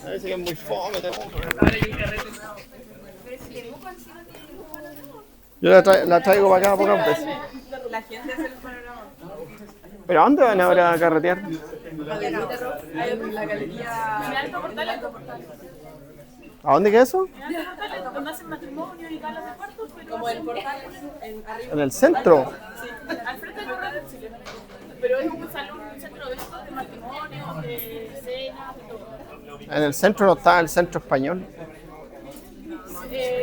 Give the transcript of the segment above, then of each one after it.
A veces que es muy fome. Yo la traigo para acá pocas veces. La gente hace el panorama. ¿Pero a dónde van ahora a carretear? La galería. En Alto Portal. ¿A dónde queda eso? En Alto Portal, donde hacen matrimonio y galas de cuartos, pero Como el portal arriba. ¿En el centro? sí, al frente del Correo del Chile. Pero es un salón, un centro de eventos de matrimonio, de cenas, de todo. En el centro no está el centro español.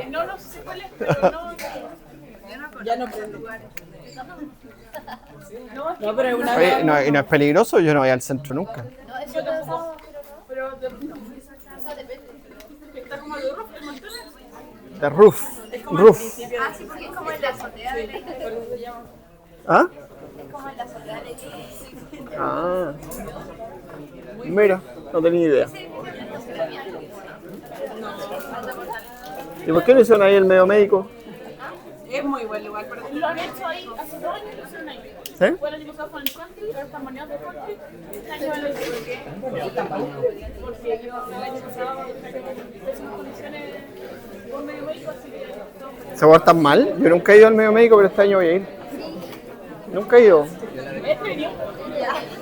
No sé cuál es, pero no. Ya no pueden lugares. No, pero es una. Oye, no, ¿y no es peligroso? Yo no voy al centro nunca. yo tampoco. Pero está como de roof, De roof. Roof. Ah, sí, porque es como en la azotea de la iglesia. ¿Ah? Es como en la azotea de la iglesia. Ah. Mira, no tenía idea. ¿Y por qué no hicieron ahí el medio médico? Es muy buen lugar para Lo han hecho ahí hace 2 años, lo hicieron ahí. ¿Sí? Fue el año pasado con el country, ahora están baneados de country. Este año lo hicieron. Porque yo el año pasado en pésimas condiciones con medio médico, así que ¿Se portan mal? Yo nunca he ido al medio médico, pero este año voy a ir. Nunca he ido. este venido.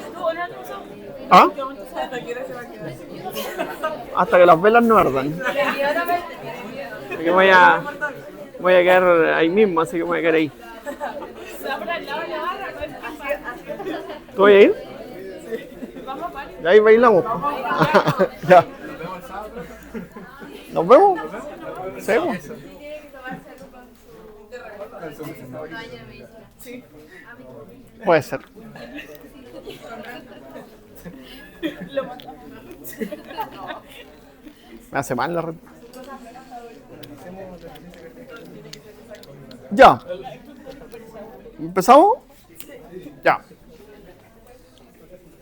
Estuvo el año pasado. ¿Ah? ¿Qué momento se hasta que ahora se va a quedar. Hasta que las velas no ardan. Así que voy a quedar ahí mismo, así que voy a quedar ahí. se va para el lado de la barra, no es ¿Tú vas a ir? Vamos a parar. Y ahí bailamos. Ya. ¿Nos vemos? ¿Sí? Puede ser. Me hace mal la red. Ya. ¿Empezamos? Ya.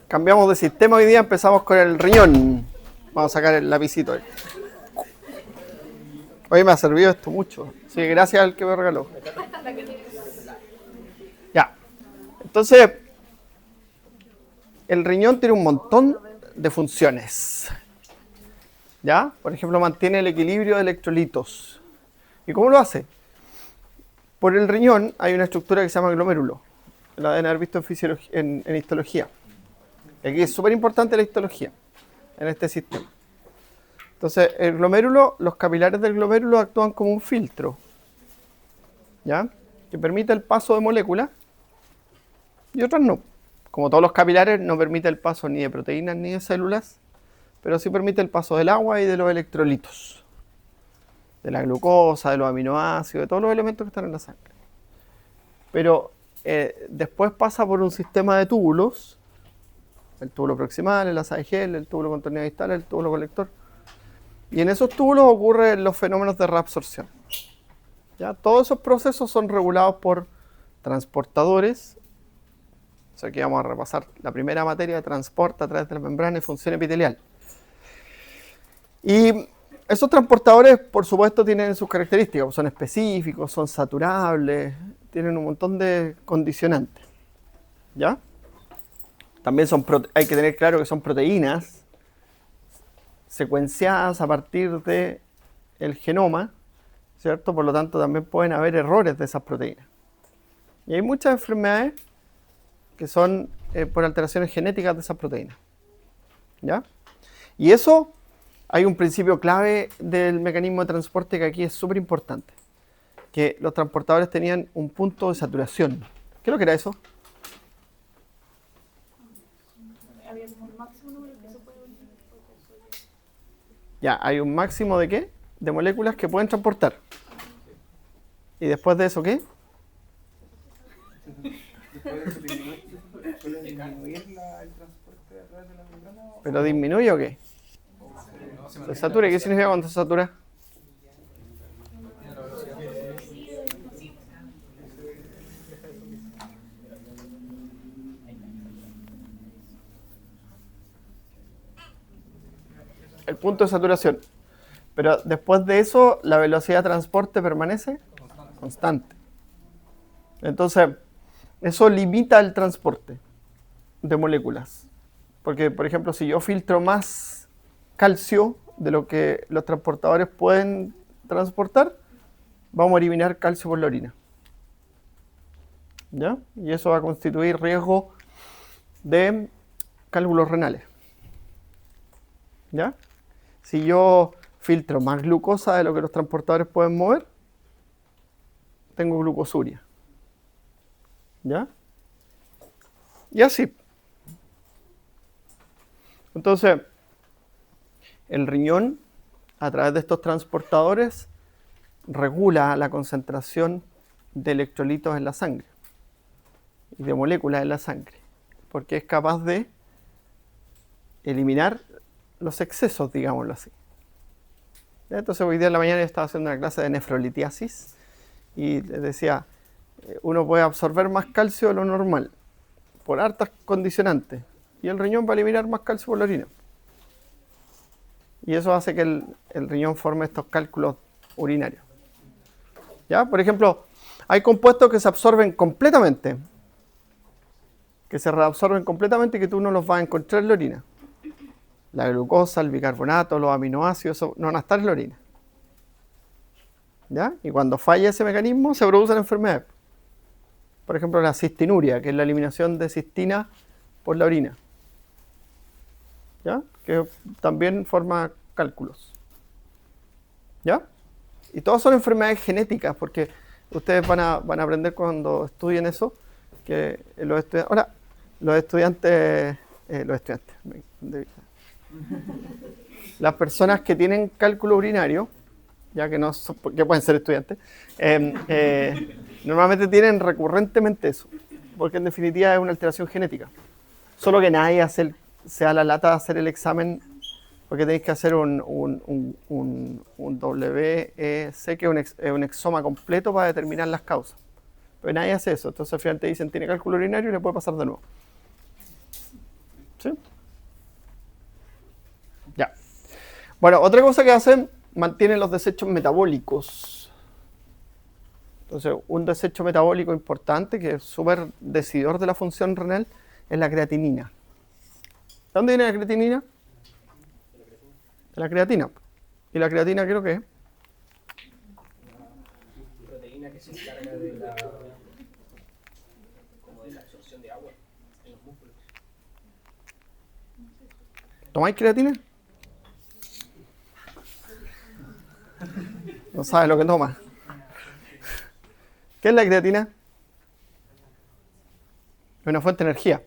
Cambiamos de sistema hoy día, empezamos con el riñón. Vamos a sacar el lapicito. Hoy me ha servido esto mucho. Sí, gracias al que me regaló. Ya. Entonces, el riñón tiene un montón de funciones. ¿Ya? Por ejemplo, mantiene el equilibrio de electrolitos. ¿Y cómo lo hace? Por el riñón hay una estructura que se llama glomérulo. La deben haber visto en histología. Aquí es súper importante la histología en este sistema. Entonces, el glomérulo, los capilares del glomérulo actúan como un filtro, ¿ya? Que permite el paso de moléculas y otras no. Como todos los capilares, no permite el paso ni de proteínas ni de células, pero sí permite el paso del agua y de los electrolitos, de la glucosa, de los aminoácidos, de todos los elementos que están en la sangre. Pero después pasa por un sistema de túbulos, el túbulo proximal, el asa de Gel, el túbulo contorneo distal, el túbulo colector. Y en esos túbulos ocurren los fenómenos de reabsorción. ¿Ya? Todos esos procesos son regulados por transportadores. O sea, aquí vamos a repasar la primera materia de transporte a través de la membrana y función epitelial. Y esos transportadores, por supuesto, tienen sus características. Son específicos, son saturables, tienen un montón de condicionantes. ¿Ya? También hay que tener claro que son proteínas secuenciadas a partir del genoma, ¿cierto? Por lo tanto, también pueden haber errores de esas proteínas. Y hay muchas enfermedades que son por alteraciones genéticas de esas proteínas. ¿Ya? Y eso, hay un principio clave del mecanismo de transporte que aquí es súper importante. Que los transportadores tenían un punto de saturación. ¿Qué es lo que era eso? Ya, hay un máximo de ¿qué? De moléculas que pueden transportar. ¿Y después de eso qué? ¿Pero disminuye o qué? ¿Se satura? ¿Qué significa cuando se satura? El punto de saturación. Pero después de eso, la velocidad de transporte permanece constante. Entonces, eso limita el transporte de moléculas. Porque, por ejemplo, si yo filtro más calcio de lo que los transportadores pueden transportar, vamos a eliminar calcio por la orina. ¿Ya? Y eso va a constituir riesgo de cálculos renales. ¿Ya? Si yo filtro más glucosa de lo que los transportadores pueden mover, tengo glucosuria. ¿Ya? Y así. Entonces, el riñón, a través de estos transportadores, regula la concentración de electrolitos en la sangre y de moléculas en la sangre, porque es capaz de eliminar los excesos, digámoslo así. Entonces, hoy día en la mañana yo estaba haciendo una clase de nefrolitiasis y les decía, uno puede absorber más calcio de lo normal por hartas condicionantes y el riñón va a eliminar más calcio por la orina. Y eso hace que el riñón forme estos cálculos urinarios. ¿Ya? Por ejemplo, hay compuestos que se absorben completamente, que se reabsorben completamente y que tú no los vas a encontrar en la orina. La glucosa, el bicarbonato, los aminoácidos, eso no van a estar en la orina. ¿Ya? Y cuando falla ese mecanismo se producen enfermedades. Por ejemplo, la cistinuria, que es la eliminación de cistina por la orina. ¿Ya? Que también forma cálculos. ¿Ya? Y todas son enfermedades genéticas, porque ustedes van a aprender cuando estudien eso, que los estudiantes, las personas que tienen cálculo urinario, ya que no son, que pueden ser estudiantes, normalmente tienen recurrentemente eso, porque en definitiva es una alteración genética. Solo que nadie se da la lata de hacer el examen, porque tenéis que hacer un WEC, que es un exoma completo para determinar las causas. Pero nadie hace eso, entonces al final te dicen tiene cálculo urinario y le puede pasar de nuevo. ¿Sí? Ya. Bueno, otra cosa que hacen, mantienen los desechos metabólicos. Entonces, un desecho metabólico importante, que es súper decidor de la función renal, es la creatinina. ¿De dónde viene la creatinina? De la creatina. ¿Y la creatina creo que es? Una proteína que se encarga de la absorción de agua en los músculos. ¿Tomáis creatina? No sabes lo que toma. ¿Qué es la creatina? Es una fuente de energía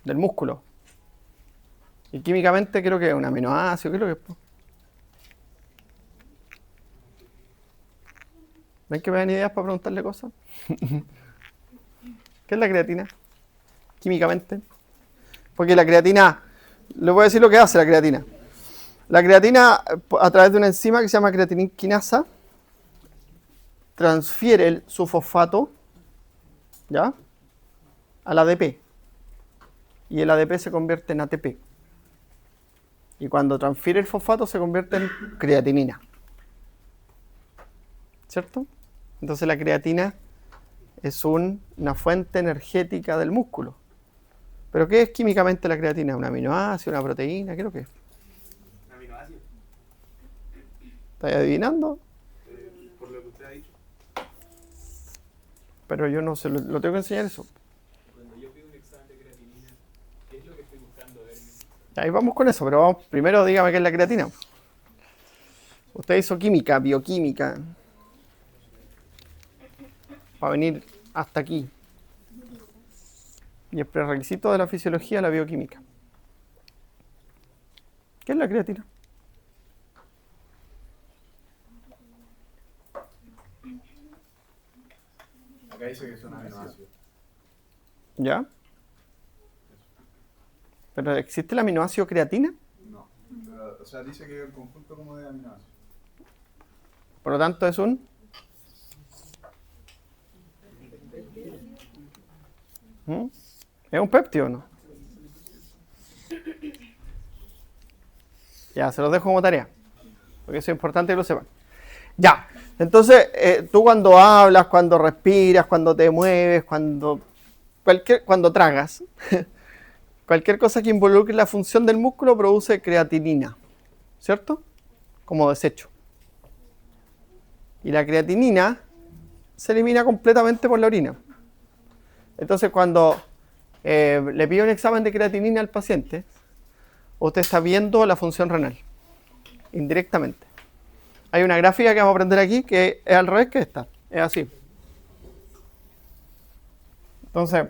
del músculo. Y químicamente creo que es un aminoácido, creo que es. ¿Ven que me dan ideas para preguntarle cosas? ¿Qué es la creatina? Químicamente. Porque la creatina, le voy a decir lo que hace la creatina. La creatina, a través de una enzima que se llama creatinquinasa, transfiere su fosfato, ¿ya?, al ADP. Y el ADP se convierte en ATP. Y cuando transfiere el fosfato se convierte en creatinina. ¿Cierto? Entonces la creatina es una fuente energética del músculo. ¿Pero qué es químicamente la creatina? ¿Un aminoácido, una proteína? ¿Qué es lo que es? Un aminoácido. ¿Estás adivinando? Por lo que usted ha dicho. Pero yo no sé, lo tengo que enseñar eso. Cuando yo pido un examen de creatinina, ¿qué es lo que estoy buscando verme? Ahí vamos con eso, pero vamos, primero dígame qué es la creatina. Usted hizo química, bioquímica, para venir hasta aquí. Y el prerequisito de la fisiología es la bioquímica. ¿Qué es la creatina? Acá dice que son aminoácidos. ¿Ya? ¿Pero existe el aminoácido creatina? No. O sea, dice que es el conjunto como de aminoácidos. Por lo tanto es un... ¿Mm? ¿Es un péptido o no? Ya, se los dejo como tarea, porque eso es importante que lo sepan. Ya, Entonces, tú cuando hablas, cuando respiras, cuando te mueves, cuando tragas, cualquier cosa que involucre la función del músculo produce creatinina, ¿cierto? Como desecho. Y la creatinina se elimina completamente por la orina. Entonces, cuando le pido un examen de creatinina al paciente, usted está viendo la función renal, indirectamente. Hay una gráfica que vamos a aprender aquí que es al revés que esta, es así. Entonces,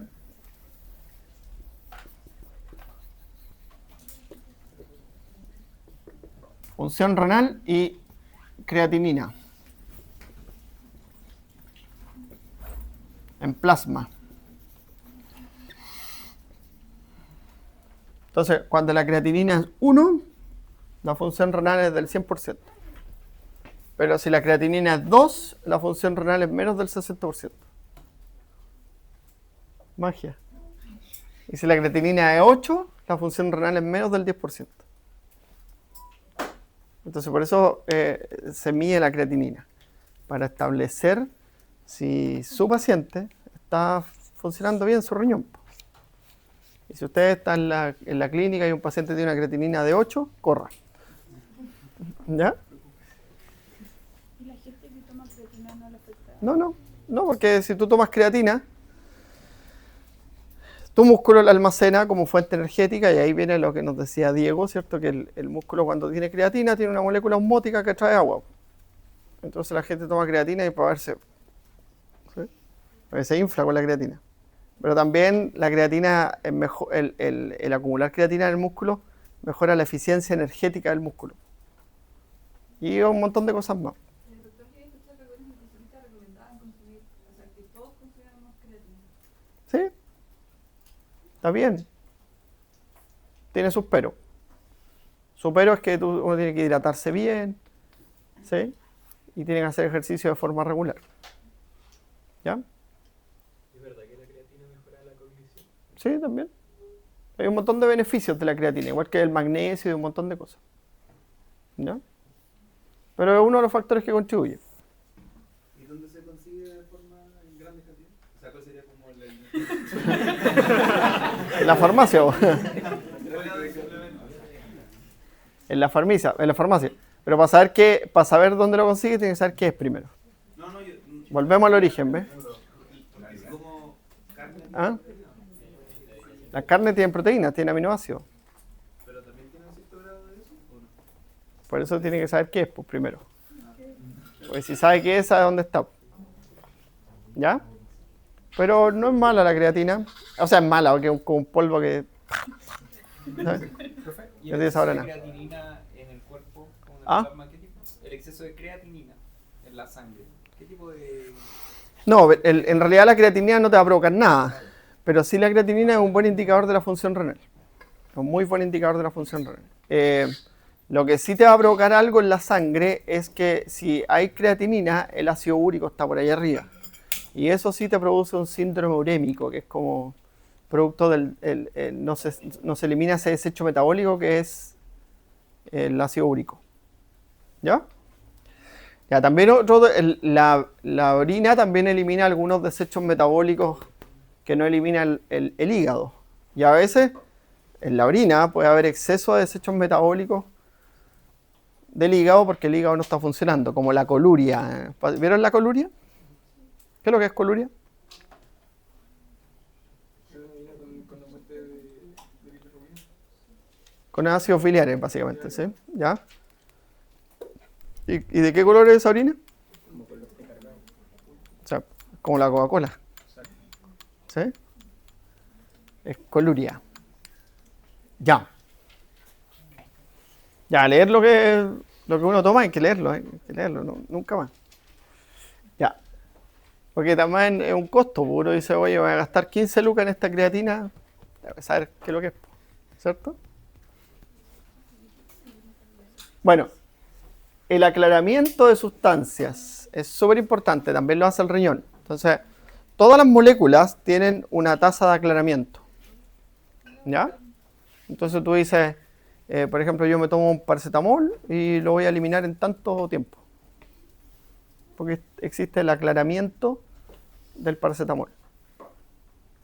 función renal y creatinina en plasma. Entonces, cuando la creatinina es 1, la función renal es del 100%. Pero si la creatinina es 2, la función renal es menos del 60%. Magia. Y si la creatinina es 8, la función renal es menos del 10%. Entonces, por eso se mide la creatinina, para establecer si su paciente está funcionando bien su riñón. Y si usted está en la clínica y un paciente tiene una creatinina de 8, corra. ¿Ya? ¿Y la gente que toma creatina no le afecta? No, porque si tú tomas creatina, tu músculo la almacena como fuente energética, y ahí viene lo que nos decía Diego, ¿cierto? Que el músculo cuando tiene creatina tiene una molécula osmótica que trae agua. Entonces la gente toma creatina y para verse, ¿sí? Porque se infla con la creatina. Pero también la creatina, es mejor, el acumular creatina en el músculo mejora la eficiencia energética del músculo. Y un montón de cosas más. El doctor que escuchó que algunos nutricionistas recomendaban consumir, o sea, que todos consumiéramos creatina. ¿Sí? Está bien. Tiene sus peros. Su pero es que uno tiene que hidratarse bien, ¿sí? Y tiene que hacer ejercicio de forma regular. ¿Ya? ¿Es verdad que la creatina mejora la cognición? Sí, también. Hay un montón de beneficios de la creatina, igual que el magnesio y un montón de cosas. ¿Ya? Pero es uno de los factores que contribuye. ¿Y dónde se consigue de forma en grandes cantidades? O sea, ¿cuál sería como En la farmacia. En la farmacia. Pero para saber dónde lo consigue, tiene que saber qué es primero. Volvemos al origen, ¿ves? como carne? ¿Ah? Las carnes tienen proteínas, tienen aminoácidos. ¿Pero también tiene un cierto grado de eso o no? Por eso tiene que saber qué es, pues, primero. Porque si sabe qué es, sabe dónde está. ¿Ya? Pero no es mala la creatina. O sea, es mala, porque es como un polvo que... ¿sabes? ¿Y No el tiene sabor exceso a de nada. creatinina en el cuerpo, como en el ¿Ah? plasma, qué tipo? El exceso de creatinina en la sangre, ¿qué tipo de...? No, en realidad la creatinina no te va a provocar nada. Pero sí la creatinina es un buen indicador de la función renal. Es un muy buen indicador de la función renal. Lo que sí te va a provocar algo en la sangre es que si hay creatinina, el ácido úrico está por ahí arriba. Y eso sí te produce un síndrome urémico, que es como producto del... no se elimina ese desecho metabólico que es el ácido úrico. ¿Ya? Ya, también la orina también elimina algunos desechos metabólicos que no elimina el hígado. Y a veces en la orina puede haber exceso de desechos metabólicos del hígado porque el hígado no está funcionando, como la coluria. ¿Vieron la coluria? ¿Qué es lo que es coluria? Con la muerte de bilirrubina. Con ácidos biliares, básicamente, ¿sí? ¿Ya? ¿Y de qué color es esa orina? O sea, como la Coca-Cola. ¿Sí? Es coluria. Ya. Ya, leer lo que uno toma hay que leerlo, nunca más. Ya. Porque también es un costo, uno dice, oye, voy a gastar 15 lucas en esta creatina, a saber qué es lo que es, ¿cierto? Bueno, el aclaramiento de sustancias es súper importante, también lo hace el riñón. Entonces, todas las moléculas tienen una tasa de aclaramiento. ¿Ya? Entonces tú dices, por ejemplo, yo me tomo un paracetamol y lo voy a eliminar en tanto tiempo. porque existe el aclaramiento del paracetamol.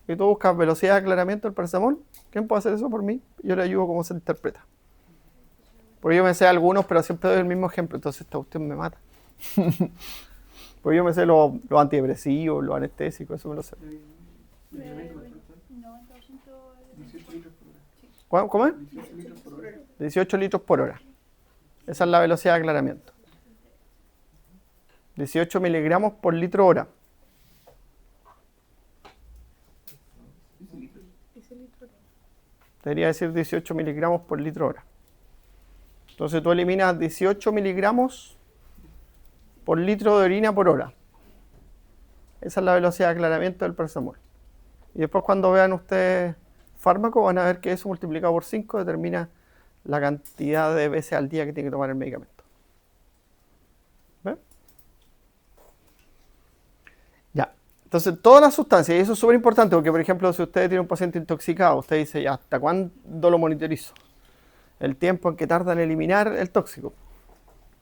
Y tú buscas velocidad de aclaramiento del paracetamol, ¿quién puede hacer eso por mí? Yo le ayudo cómo se interpreta. Porque yo me sé algunos, pero siempre doy el mismo ejemplo, entonces esta cuestión me mata. Porque yo me sé los antidepresivos, los anestésicos, eso me lo sé. 90% ¿Cómo es? 18 litros por hora. Esa es la velocidad de aclaramiento. 18 miligramos por litro hora. Debería decir 18 miligramos por litro hora. Entonces tú eliminas 18 miligramos por litro de orina por hora. Esa es la velocidad de aclaramiento del paracetamol. Y después cuando vean ustedes fármaco van a ver que eso multiplicado por 5 determina la cantidad de veces al día que tiene que tomar el medicamento. ¿Ven? Ya. Entonces todas las sustancias, y eso es súper importante porque por ejemplo si usted tiene un paciente intoxicado, usted dice ya, ¿hasta cuándo lo monitorizo? El tiempo en que tarda en eliminar el tóxico.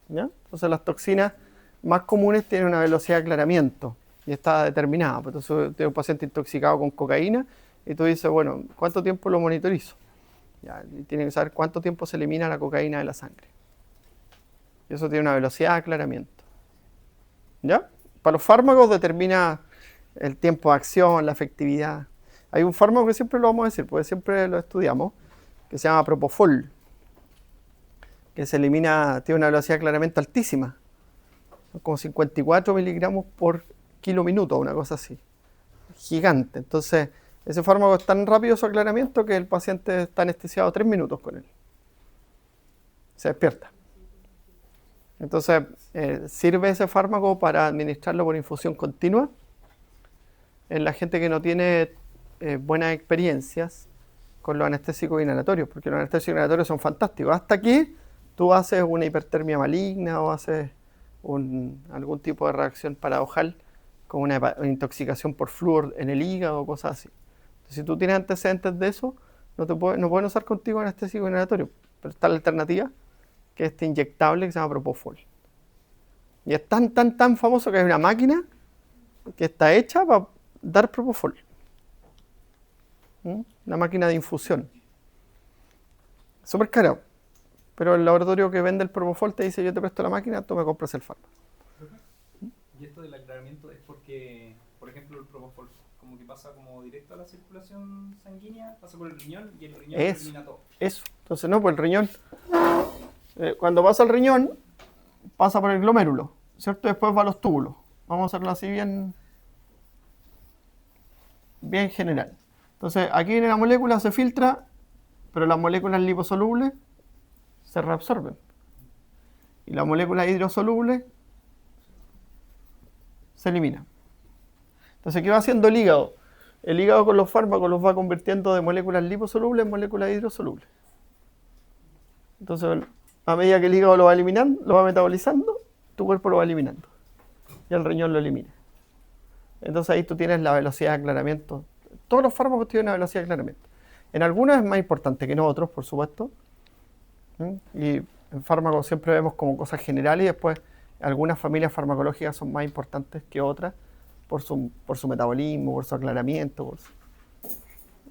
¿Ya? Entonces las toxinas más comunes tienen una velocidad de aclaramiento y está determinada. Entonces tiene un paciente intoxicado con cocaína y tú dices, bueno, ¿cuánto tiempo lo monitorizo? Ya, y tiene que saber cuánto tiempo se elimina la cocaína de la sangre. Y eso tiene una velocidad de aclaramiento. ¿Ya? Para los fármacos determina el tiempo de acción, la efectividad. Hay un fármaco que siempre lo vamos a decir, porque siempre lo estudiamos, que se llama Propofol, que se elimina, tiene una velocidad de aclaramiento altísima, como 54 miligramos por kilo minuto, una cosa así, gigante. Entonces, ese fármaco es tan rápido su aclaramiento que el paciente está anestesiado 3 minutos con él. Se despierta. Entonces, sirve ese fármaco para administrarlo por infusión continua en la gente que no tiene buenas experiencias con los anestésicos inhalatorios, porque los anestésicos inhalatorios son fantásticos. Hasta que tú haces una hipertermia maligna o haces algún tipo de reacción paradojal como una intoxicación por flúor en el hígado o cosas así. Entonces, si tú tienes antecedentes de eso, no pueden usar contigo anestésico inhalatorio. Pero está la alternativa, que es este inyectable que se llama Propofol. Y es tan famoso que hay una máquina que está hecha para dar Propofol. Una máquina de infusión. Súper cara. Pero el laboratorio que vende el Propofol te dice, yo te presto la máquina, tú me compras el fármaco. Y esto del aclaramiento es porque, por ejemplo, el Propofol como que pasa como directo a la circulación sanguínea, pasa por el riñón y el riñón elimina todo. Eso. Entonces no, pues el riñón, cuando pasa al riñón, pasa por el glomérulo, ¿cierto? Después va a los túbulos. Vamos a hacerlo así bien general. Entonces aquí viene la molécula, se filtra, pero las moléculas liposolubles se reabsorben. Y las moléculas hidrosolubles se eliminan. Entonces, ¿qué va haciendo el hígado? El hígado con los fármacos los va convirtiendo de moléculas liposolubles en moléculas hidrosolubles. Entonces, a medida que el hígado lo va eliminando, lo va metabolizando, tu cuerpo lo va eliminando. Y el riñón lo elimina. Entonces ahí tú tienes la velocidad de aclaramiento. Todos los fármacos tienen una velocidad de aclaramiento. En algunos es más importante que en otros, por supuesto. Y en fármacos siempre vemos como cosas generales y después algunas familias farmacológicas son más importantes que otras por su metabolismo, por su aclaramiento.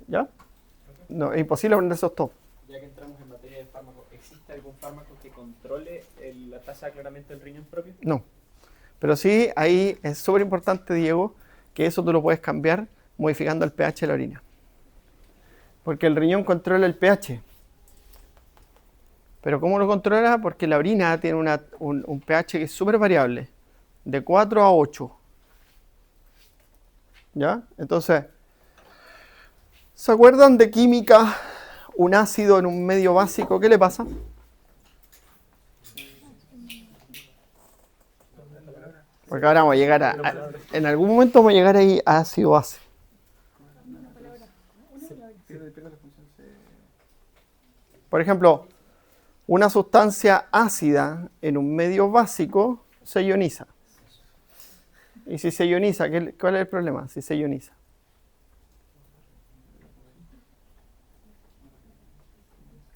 ¿Ya? No, es imposible poner esos todos. Ya que entramos en materia del fármaco, ¿existe algún fármaco que controle la tasa de aclaramiento del riñón propio? No. Pero sí, ahí es súper importante, Diego, que eso tú lo puedes cambiar modificando el pH de la orina. Porque el riñón controla el pH. Pero ¿cómo lo controla? Porque la orina tiene un pH que es súper variable, de 4 a 8. ¿Ya? Entonces, ¿se acuerdan de química? Un ácido en un medio básico, ¿qué le pasa? Porque ahora vamos a llegar en algún momento vamos a llegar ahí a ácido base. Por ejemplo, una sustancia ácida en un medio básico se ioniza. Y si se ioniza, ¿cuál es el problema? Si se ioniza.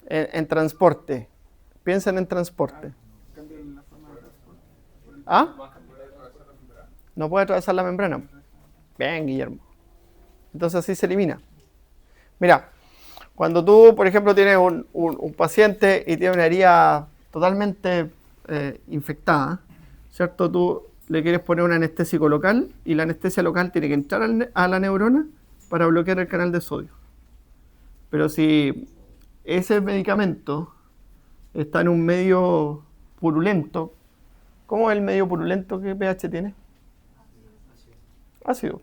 En transporte. Piensen en transporte. ¿Ah? No puede atravesar la membrana. Bien, Guillermo. Entonces así se elimina. Mira, cuando tú, por ejemplo, tienes un paciente y tiene una herida totalmente infectada, ¿cierto? Tú le quieres poner un anestésico local y la anestesia local tiene que entrar a la neurona para bloquear el canal de sodio. Pero si ese medicamento está en un medio purulento, ¿cómo es el medio purulento? ¿Qué pH tiene? Ácido.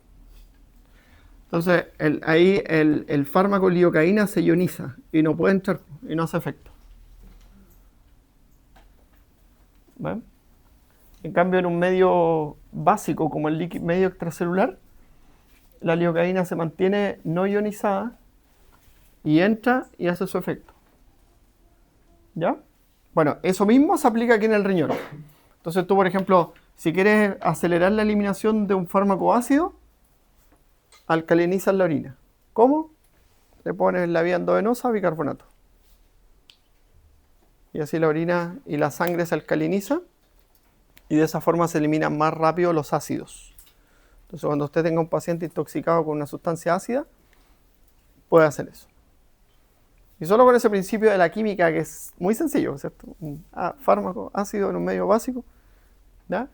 Entonces, ahí el fármaco lidocaína se ioniza y no puede entrar y no hace efecto. ¿Ven? En cambio, en un medio básico como el medio extracelular, la lidocaína se mantiene no ionizada y entra y hace su efecto. ¿Ya? Bueno, eso mismo se aplica aquí en el riñón. Entonces tú, por ejemplo, si quieres acelerar la eliminación de un fármaco ácido, alcalinizas la orina. ¿Cómo? Le pones en la vía endovenosa bicarbonato. Y así la orina y la sangre se alcaliniza y de esa forma se eliminan más rápido los ácidos. Entonces cuando usted tenga un paciente intoxicado con una sustancia ácida, puede hacer eso. Y solo con ese principio de la química, que es muy sencillo, ¿cierto? Un fármaco ácido en un medio básico, ¿ya?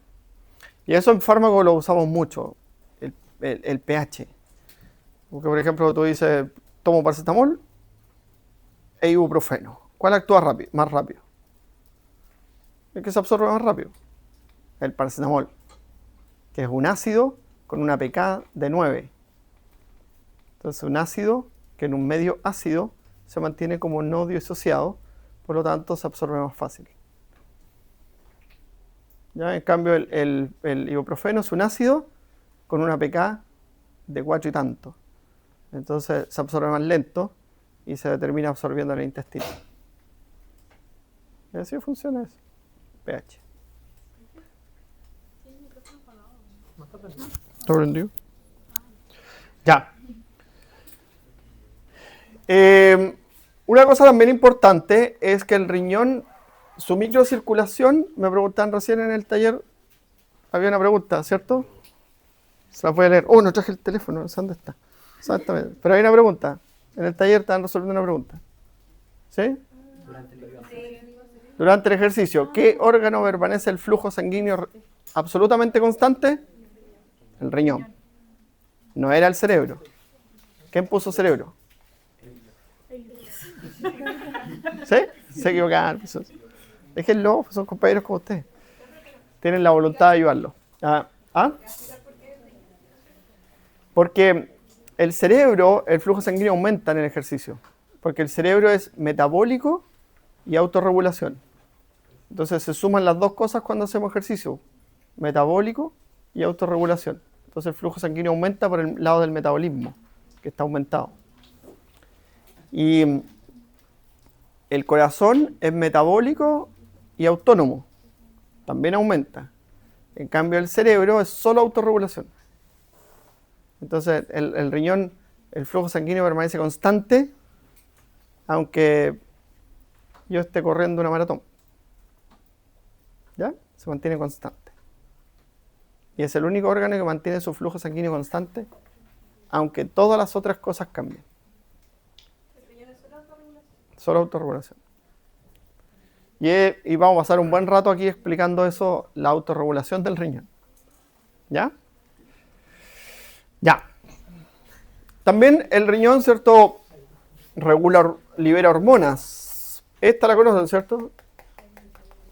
Y eso en fármaco lo usamos mucho, el pH. Porque, por ejemplo, tú dices, tomo paracetamol e ibuprofeno. ¿Cuál actúa más rápido? El que se absorbe más rápido. El paracetamol, que es un ácido con una pK de 9. Entonces, un ácido que en un medio ácido se mantiene como no disociado, por lo tanto se absorbe más fácil. ¿Ya? En cambio, el ibuprofeno es un ácido con una pK de 4 y tanto. Entonces se absorbe más lento y se termina absorbiendo en el intestino. Y así funciona eso. pH. ¿Está prendido? Ya. Una cosa también importante es que el riñón, su microcirculación, me preguntaban recién en el taller, había una pregunta, ¿cierto? Se la voy a leer. Oh, no traje el teléfono, no sé dónde está. Exactamente. Pero hay una pregunta. En el taller están resolviendo una pregunta. ¿Sí? Durante el ejercicio, ¿qué órgano permanece el flujo sanguíneo absolutamente constante? El riñón. No era el cerebro. ¿Quién puso cerebro? ¿Sí? Se equivocaron. Déjenlo, son compañeros como ustedes. Tienen la voluntad de ayudarlo. ¿Ah? Porque el cerebro, el flujo sanguíneo aumenta en el ejercicio. Porque el cerebro es metabólico y autorregulación. Entonces se suman las dos cosas cuando hacemos ejercicio. Metabólico y autorregulación. Entonces el flujo sanguíneo aumenta por el lado del metabolismo, que está aumentado. Y el corazón es metabólico y autónomo. También aumenta. En cambio el cerebro es solo autorregulación. Entonces el riñón, el flujo sanguíneo permanece constante, aunque yo esté corriendo una maratón. ¿Ya? Se mantiene constante. Y es el único órgano que mantiene su flujo sanguíneo constante, aunque todas las otras cosas cambien. Solo autorregulación. Y vamos a pasar un buen rato aquí explicando eso, la autorregulación del riñón. ¿Ya? Ya. También el riñón, ¿cierto? Libera hormonas. Esta la conocen, ¿cierto?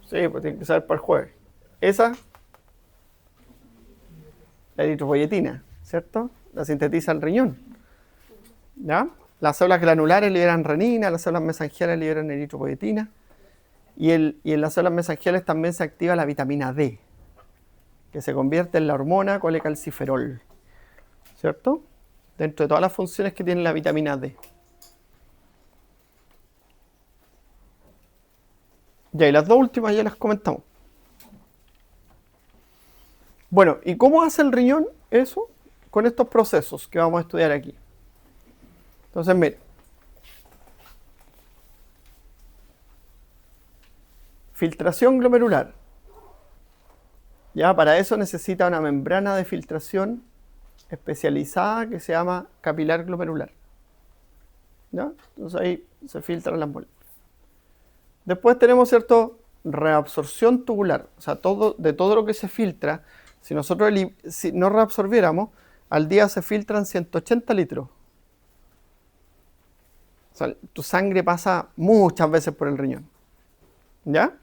Sí, pues tienen que saber para el jueves. Esa, la eritropoyetina, ¿cierto? La sintetiza el riñón. ¿Ya? Las células glanulares liberan renina, las células mesangiales liberan eritropoyetina. Y en las células mesangiales también se activa la vitamina D, que se convierte en la hormona colecalciferol, ¿cierto? Dentro de todas las funciones que tiene la vitamina D. Ya, y las dos últimas ya las comentamos. Bueno, ¿y cómo hace el riñón eso? Con estos procesos que vamos a estudiar aquí. Entonces, mire. Filtración glomerular. Ya, para eso necesita una membrana de filtración especializada que se llama capilar glomerular. ¿Ya? Entonces ahí se filtran las moléculas. Después tenemos, ¿cierto?, reabsorción tubular. O sea, de todo lo que se filtra, si nosotros si no reabsorbiéramos, al día se filtran 180 litros. O sea, tu sangre pasa muchas veces por el riñón. ¿Ya?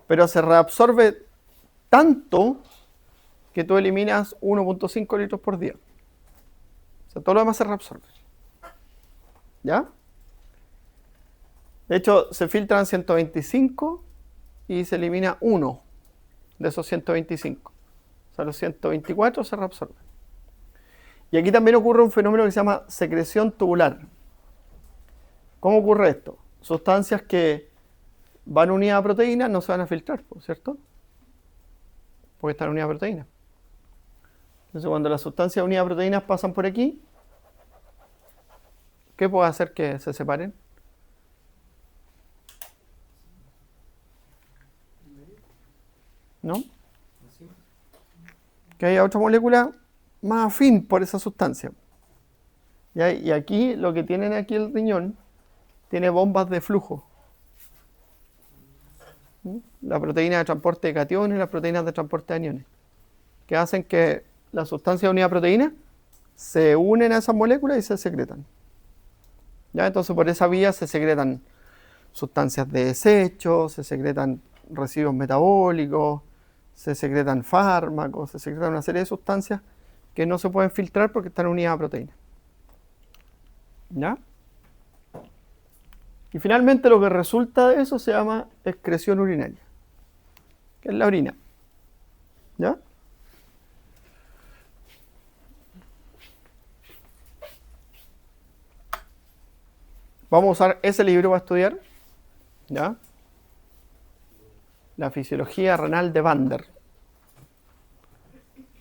Pero se reabsorbe tanto que tú eliminas 1.5 litros por día. O sea, todo lo demás se reabsorbe. ¿Ya? De hecho, se filtran 125 y se elimina 1 de esos 125. O sea, los 124 se reabsorben. Y aquí también ocurre un fenómeno que se llama secreción tubular. ¿Cómo ocurre esto? Sustancias que van unidas a proteínas no se van a filtrar, ¿cierto? Porque están unidas a proteínas. Entonces, cuando las sustancias unidas a proteínas pasan por aquí, ¿qué puede hacer que se separen? ¿No? Que haya otra molécula más afín por esa sustancia. ¿Ya? Y aquí, lo que tienen aquí el riñón, tiene bombas de flujo. La proteína de transporte de cationes y las proteínas de transporte de aniones, que hacen que las sustancias unidas a proteínas se unen a esas moléculas y se secretan. ¿Ya? Entonces por esa vía se secretan sustancias de desecho, se secretan residuos metabólicos, se secretan fármacos, se secretan una serie de sustancias que no se pueden filtrar porque están unidas a proteínas. ¿Ya? Y finalmente lo que resulta de eso se llama excreción urinaria, que es la orina. ¿Ya? Vamos a usar ese libro para estudiar. ¿Ya? La fisiología renal de Vander,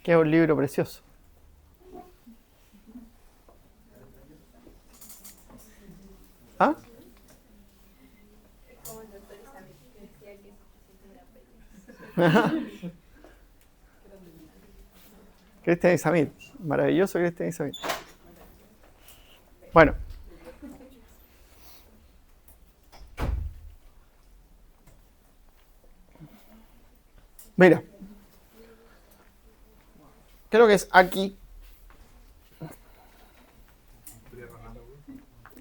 que es un libro precioso. ¿Ah? Cristian Isamit, maravilloso Cristian Isamit. Bueno. Mira. ¿Qué es lo que es aquí?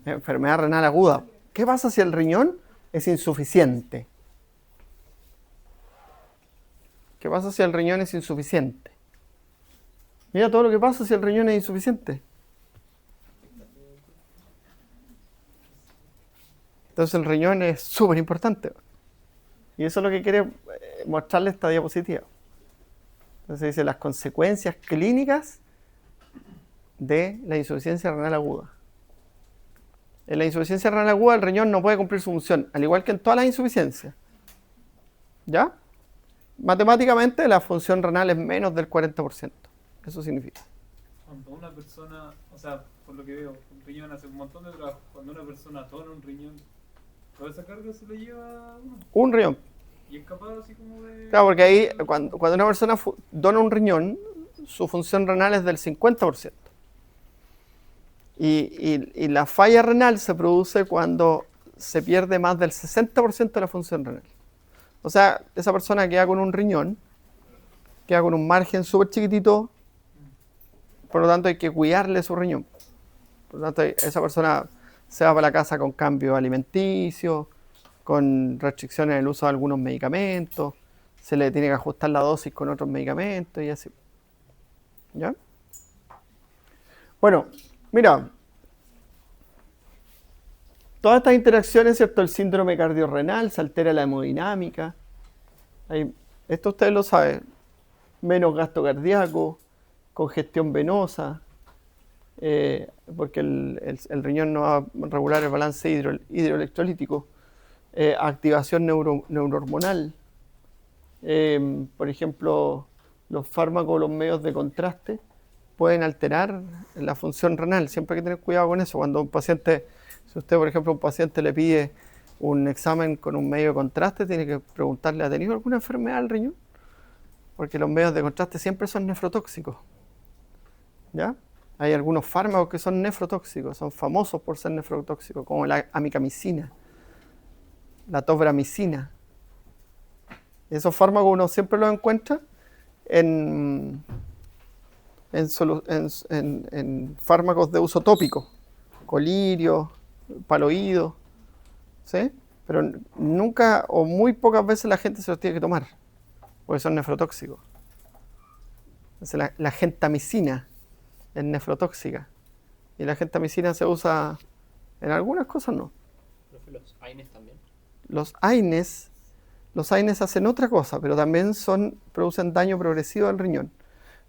Enfermedad renal aguda. ¿Qué pasa si el riñón es insuficiente? ¿Qué pasa si el riñón es insuficiente? Mira todo lo que pasa si el riñón es insuficiente. Entonces el riñón es súper importante. Y eso es lo que quiere mostrarle esta diapositiva. Entonces dice las consecuencias clínicas de la insuficiencia renal aguda. En la insuficiencia renal aguda el riñón no puede cumplir su función, al igual que en todas las insuficiencias. ¿Ya? Matemáticamente la función renal es menos del 40%. Eso significa. Cuando una persona, o sea, por lo que veo, un riñón hace un montón de trabajo. Cuando una persona dona un riñón, ¿toda esa carga se lo lleva uno? Un riñón. Y es capaz así como de... Claro, porque ahí cuando una persona dona un riñón, su función renal es del 50%. Y la falla renal se produce cuando se pierde más del 60% de la función renal. O sea, esa persona queda con un riñón, queda con un margen súper chiquitito, por lo tanto hay que cuidarle su riñón. Por lo tanto, esa persona se va para la casa con cambio alimenticio, con restricciones en el uso de algunos medicamentos, se le tiene que ajustar la dosis con otros medicamentos y así. ¿Ya? Bueno, mira, todas estas interacciones, ¿cierto? El síndrome cardiorrenal, se altera la hemodinámica. Esto ustedes lo saben. Menos gasto cardíaco, congestión venosa, porque el riñón no va a regular el balance hidroelectrolítico. Activación neurohormonal. Por ejemplo, los fármacos, los medios de contraste pueden alterar la función renal. Siempre hay que tener cuidado con eso. Cuando un paciente, si usted, por ejemplo, a un paciente le pide un examen con un medio de contraste, tiene que preguntarle, ¿ha tenido alguna enfermedad del riñón? porque los medios de contraste siempre son nefrotóxicos. ¿Ya? Hay algunos fármacos que son nefrotóxicos, son famosos por ser nefrotóxicos, como la amikamicina, la tobramicina. Esos fármacos uno siempre los encuentra en fármacos de uso tópico, colirio, paloído, ¿sí? Pero nunca o muy pocas veces la gente se los tiene que tomar, porque son nefrotóxicos. Entonces, la gentamicina es nefrotóxica, y la gentamicina se usa en algunas cosas, no. Profe, los AINES también. Los AINES hacen otra cosa, pero también producen daño progresivo al riñón.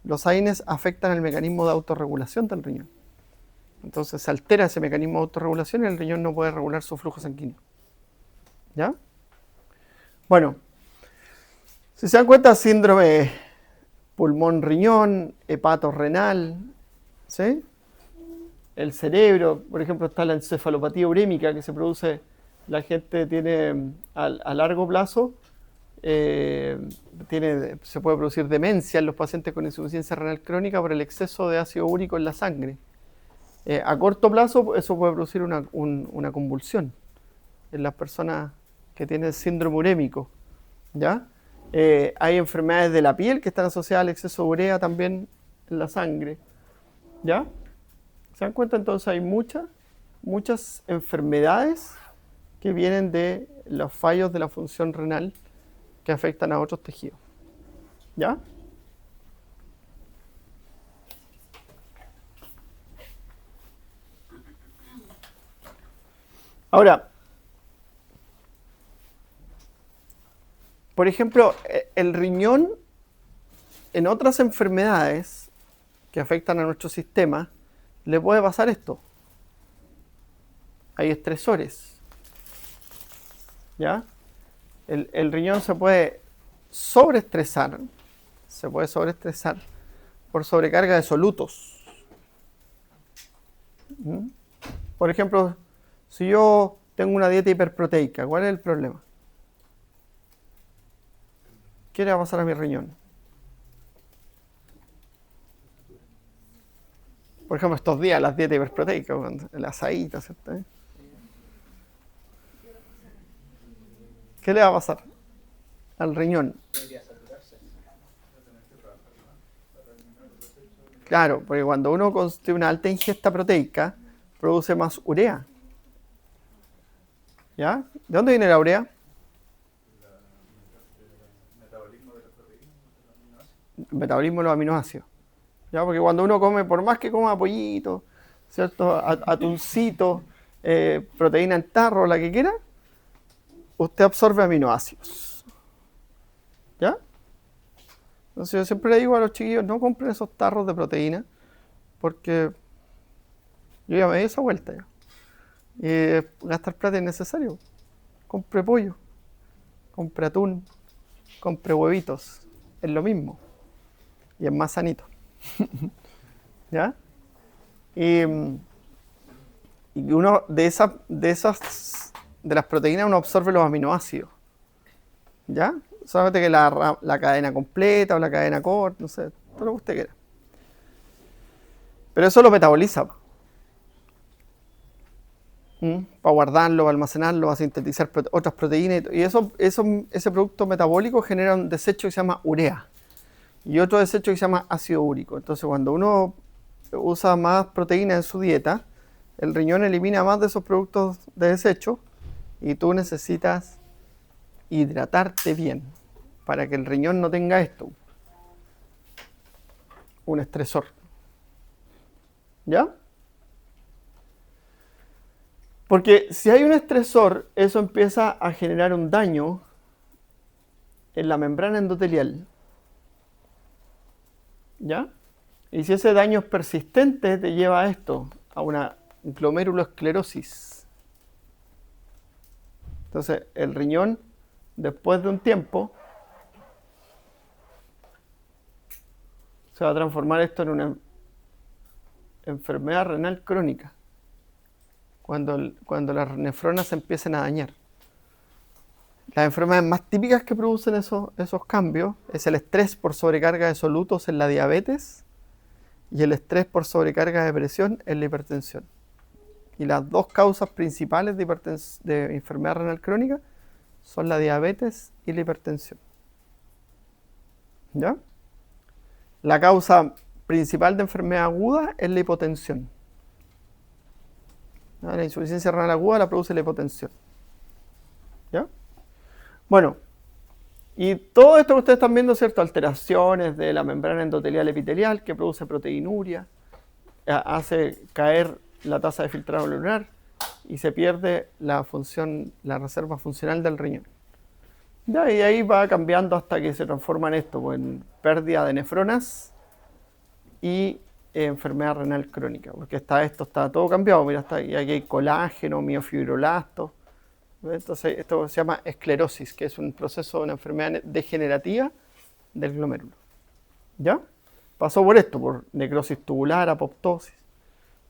Los AINES afectan el mecanismo de autorregulación del riñón. Entonces se altera ese mecanismo de autorregulación y el riñón no puede regular su flujo sanguíneo. ¿Ya? Bueno, si se dan cuenta, síndrome pulmón-riñón, hepato-renal, ¿sí? El cerebro, por ejemplo, está la encefalopatía urémica que se produce, la gente tiene a largo plazo, se puede producir demencia en los pacientes con insuficiencia renal crónica por el exceso de ácido úrico en la sangre. A corto plazo eso puede producir una convulsión en las personas que tienen síndrome urémico, ¿ya? Hay enfermedades de la piel que están asociadas al exceso de urea también en la sangre, ¿ya? ¿Se dan cuenta? Entonces hay muchas enfermedades que vienen de los fallos de la función renal que afectan a otros tejidos, ¿ya? Ahora, por ejemplo, el riñón en otras enfermedades que afectan a nuestro sistema, le puede pasar esto. Hay estresores, ¿ya? El riñón se puede sobreestresar por sobrecarga de solutos. Por ejemplo, si yo tengo una dieta hiperproteica, ¿cuál es el problema? ¿Qué le va a pasar a mi riñón? Por ejemplo, estos días, las dietas hiperproteicas, el asadito, ¿cierto? ¿Qué le va a pasar al riñón? Debería saturarse. Claro, porque cuando uno tiene una alta ingesta proteica, produce más urea. ¿Ya? ¿De dónde viene la urea? Metabolismo de los aminoácidos. ¿Ya? Porque cuando uno come, por más que coma pollito, ¿cierto? Atuncito, proteína en tarro, la que quiera, usted absorbe aminoácidos. ¿Ya? Entonces yo siempre le digo a los chiquillos, no compren esos tarros de proteína, porque yo ya me di esa vuelta ya. Y gastar plata es necesario. Compre pollo, compre atún, compre huevitos, es lo mismo. Y es más sanito. ¿Ya? Y uno de las proteínas uno absorbe los aminoácidos. ¿Ya? Solamente que la cadena completa o la cadena corta, no sé, todo lo que usted quiera. Pero eso lo metaboliza. Para guardarlo, para almacenarlo, para sintetizar otras proteínas. Y ese producto metabólico genera un desecho que se llama urea. Y otro desecho que se llama ácido úrico. Entonces, cuando uno usa más proteína en su dieta, el riñón elimina más de esos productos de desecho y tú necesitas hidratarte bien para que el riñón no tenga esto. Un estresor. ¿Ya? Porque si hay un estresor, eso empieza a generar un daño en la membrana endotelial. ¿Ya? Y si ese daño es persistente, te lleva a esto, a una glomerulosclerosis. Entonces, el riñón, después de un tiempo, se va a transformar esto en una enfermedad renal crónica. Cuando las nefronas se empiecen a dañar. Las enfermedades más típicas que producen esos cambios es el estrés por sobrecarga de solutos en la diabetes y el estrés por sobrecarga de presión en la hipertensión. Y las dos causas principales de enfermedad renal crónica son la diabetes y la hipertensión. ¿Ya? La causa principal de enfermedad aguda es la hipotensión. ¿Ya? La insuficiencia renal aguda la produce la hipotensión. ¿Ya? Bueno, y todo esto que ustedes están viendo, ¿cierto? Alteraciones de la membrana endotelial epitelial que produce proteinuria, hace caer la tasa de filtrado glomerular y se pierde la reserva funcional del riñón. ¿Ya? Y ahí va cambiando hasta que se transforma en esto, pues, en pérdida de nefronas y enfermedad renal crónica, porque esto está todo cambiado. Mira, y aquí hay colágeno, miofibroblastos. Entonces esto se llama esclerosis, que es un proceso de una enfermedad degenerativa del glomérulo. ¿Ya? Pasó por esto, por necrosis tubular, apoptosis.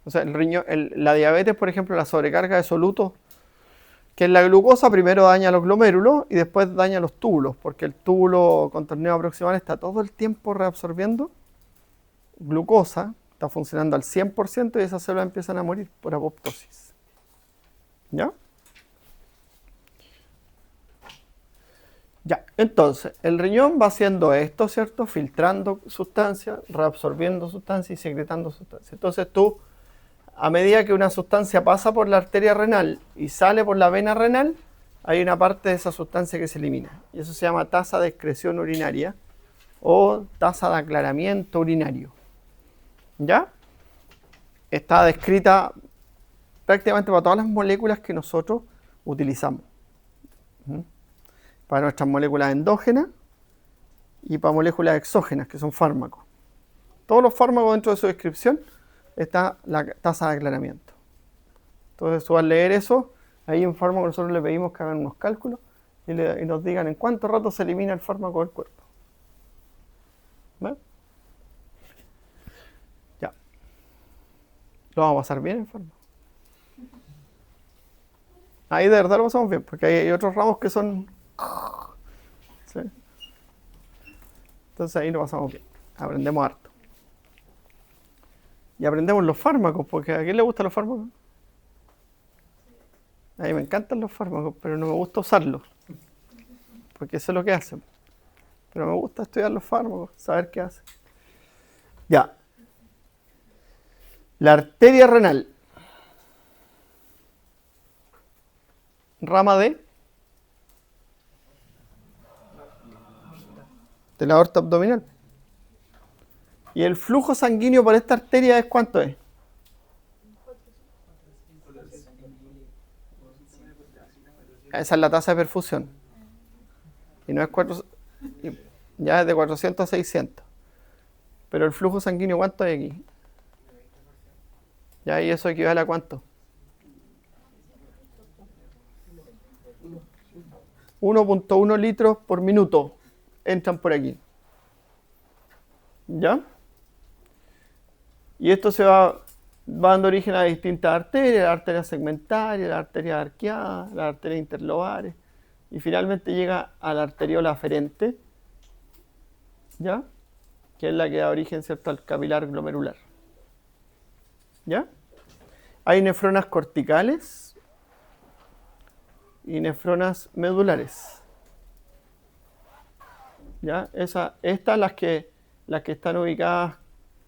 O sea, la diabetes, por ejemplo, la sobrecarga de solutos, que es la glucosa, primero daña los glomérulos y después daña los túbulos, porque el túbulo con torneo proximal está todo el tiempo reabsorbiendo glucosa, está funcionando al 100% y esas células empiezan a morir por apoptosis. ¿Ya? Ya, entonces, el riñón va haciendo esto, ¿cierto? Filtrando sustancias, reabsorbiendo sustancias y secretando sustancias. Entonces tú, a medida que una sustancia pasa por la arteria renal y sale por la vena renal, hay una parte de esa sustancia que se elimina. Y eso se llama tasa de excreción urinaria o tasa de aclaramiento urinario. ¿Ya? Está descrita prácticamente para todas las moléculas que nosotros utilizamos. Para nuestras moléculas endógenas y para moléculas exógenas, que son fármacos. Todos los fármacos dentro de su descripción está la tasa de aclaramiento. Entonces tú al leer eso, ahí en fármaco nosotros le pedimos que hagan unos cálculos y nos digan en cuánto rato se elimina el fármaco del cuerpo. ¿Ven? Ya. Lo vamos a pasar bien en fármaco. Ahí de verdad lo pasamos bien, porque hay otros ramos que son... ¿Sí? Entonces ahí lo pasamos bien. Aprendemos harto. Y aprendemos los fármacos, porque ¿a quién le gustan los fármacos? A mí me encantan los fármacos, pero no me gusta usarlos, porque eso es lo que hacen. Pero me gusta estudiar los fármacos, saber qué hacen. Ya. La arteria renal. Rama de la aorta abdominal. Y el flujo sanguíneo por esta arteria es ¿cuánto es? Esa es la tasa de perfusión. Y no es ya es de 400 a 600. Pero el flujo sanguíneo, ¿cuánto hay aquí? Ya, ¿y eso equivale a cuánto? 1.1 litros por minuto entran por aquí. ¿Ya? Y esto se va dando origen a distintas arterias, las arterias segmentarias, las arterias arqueadas, las arterias interlobares, y finalmente llega a la arteriola aferente, ¿ya? Que es la que da origen, ¿cierto?, al capilar glomerular. ¿Ya? Hay nefronas corticales y nefronas medulares. ¿Ya? Estas las que están ubicadas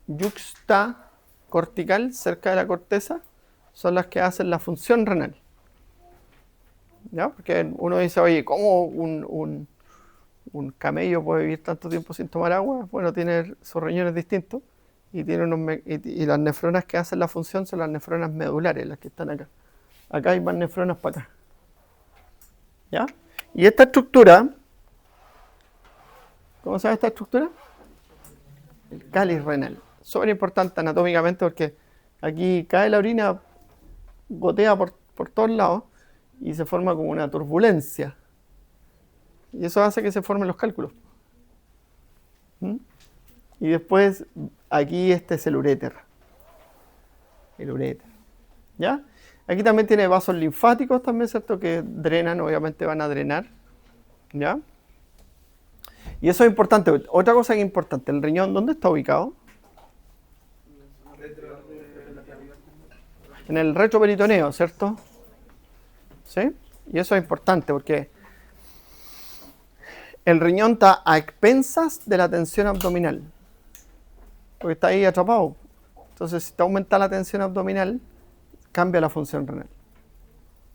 yuxta cortical, cerca de la corteza, son las que hacen la función renal. ¿Ya? Porque uno dice, oye, ¿cómo un camello puede vivir tanto tiempo sin tomar agua? Bueno, tiene sus riñones distintos y y las nefronas que hacen la función son las nefronas medulares, las que están acá. Acá hay más nefronas para acá. ¿Ya? Y esta estructura, ¿cómo se llama esta estructura? El cáliz renal. Súper importante anatómicamente porque aquí cae la orina, gotea por todos lados y se forma como una turbulencia. Y eso hace que se formen los cálculos. Y después aquí este es el uréter. El uréter. ¿Ya? Aquí también tiene vasos linfáticos también, ¿cierto? Que drenan, obviamente van a drenar ¿Ya? Y eso es importante. Otra cosa que es importante, el riñón, ¿dónde está ubicado? En el retroperitoneo, ¿cierto? ¿Sí? Y eso es importante porque el riñón está a expensas de la tensión abdominal. Porque está ahí atrapado. Entonces, si te aumenta la tensión abdominal, cambia la función renal.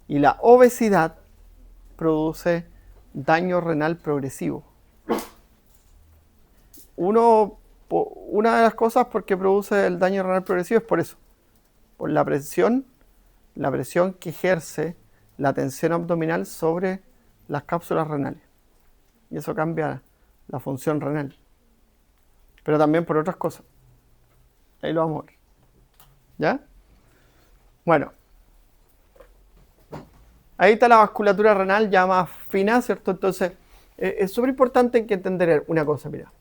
Y la obesidad produce daño renal progresivo. Una de las cosas por qué produce el daño renal progresivo es por eso. Por la presión que ejerce la tensión abdominal sobre las cápsulas renales. Y eso cambia la función renal. Pero también por otras cosas. Ahí lo vamos a ver. ¿Ya? Bueno. Ahí está la vasculatura renal ya más fina, ¿cierto? Entonces, es súper importante que entender una cosa, mira.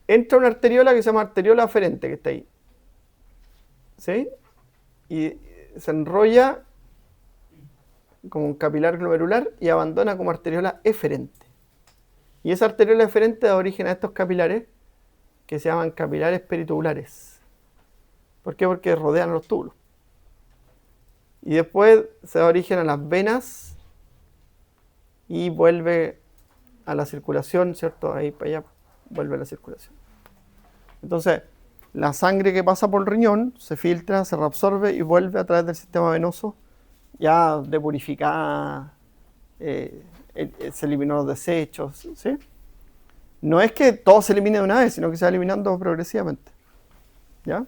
Entra una arteriola que se llama arteriola aferente, que está ahí. ¿Sí? Y se enrolla como un capilar glomerular y abandona como arteriola eferente. Y esa arteriola eferente da origen a estos capilares que se llaman capilares peritubulares. ¿Por qué? Porque rodean los túbulos. Y después se da origen a las venas y vuelve a la circulación, ¿cierto? Ahí para allá vuelve a la circulación. Entonces, la sangre que pasa por el riñón se filtra, se reabsorbe y vuelve a través del sistema venoso ya depurificada, se eliminó los desechos, ¿sí? No es que todo se elimine de una vez, sino que se va eliminando progresivamente. ¿Ya?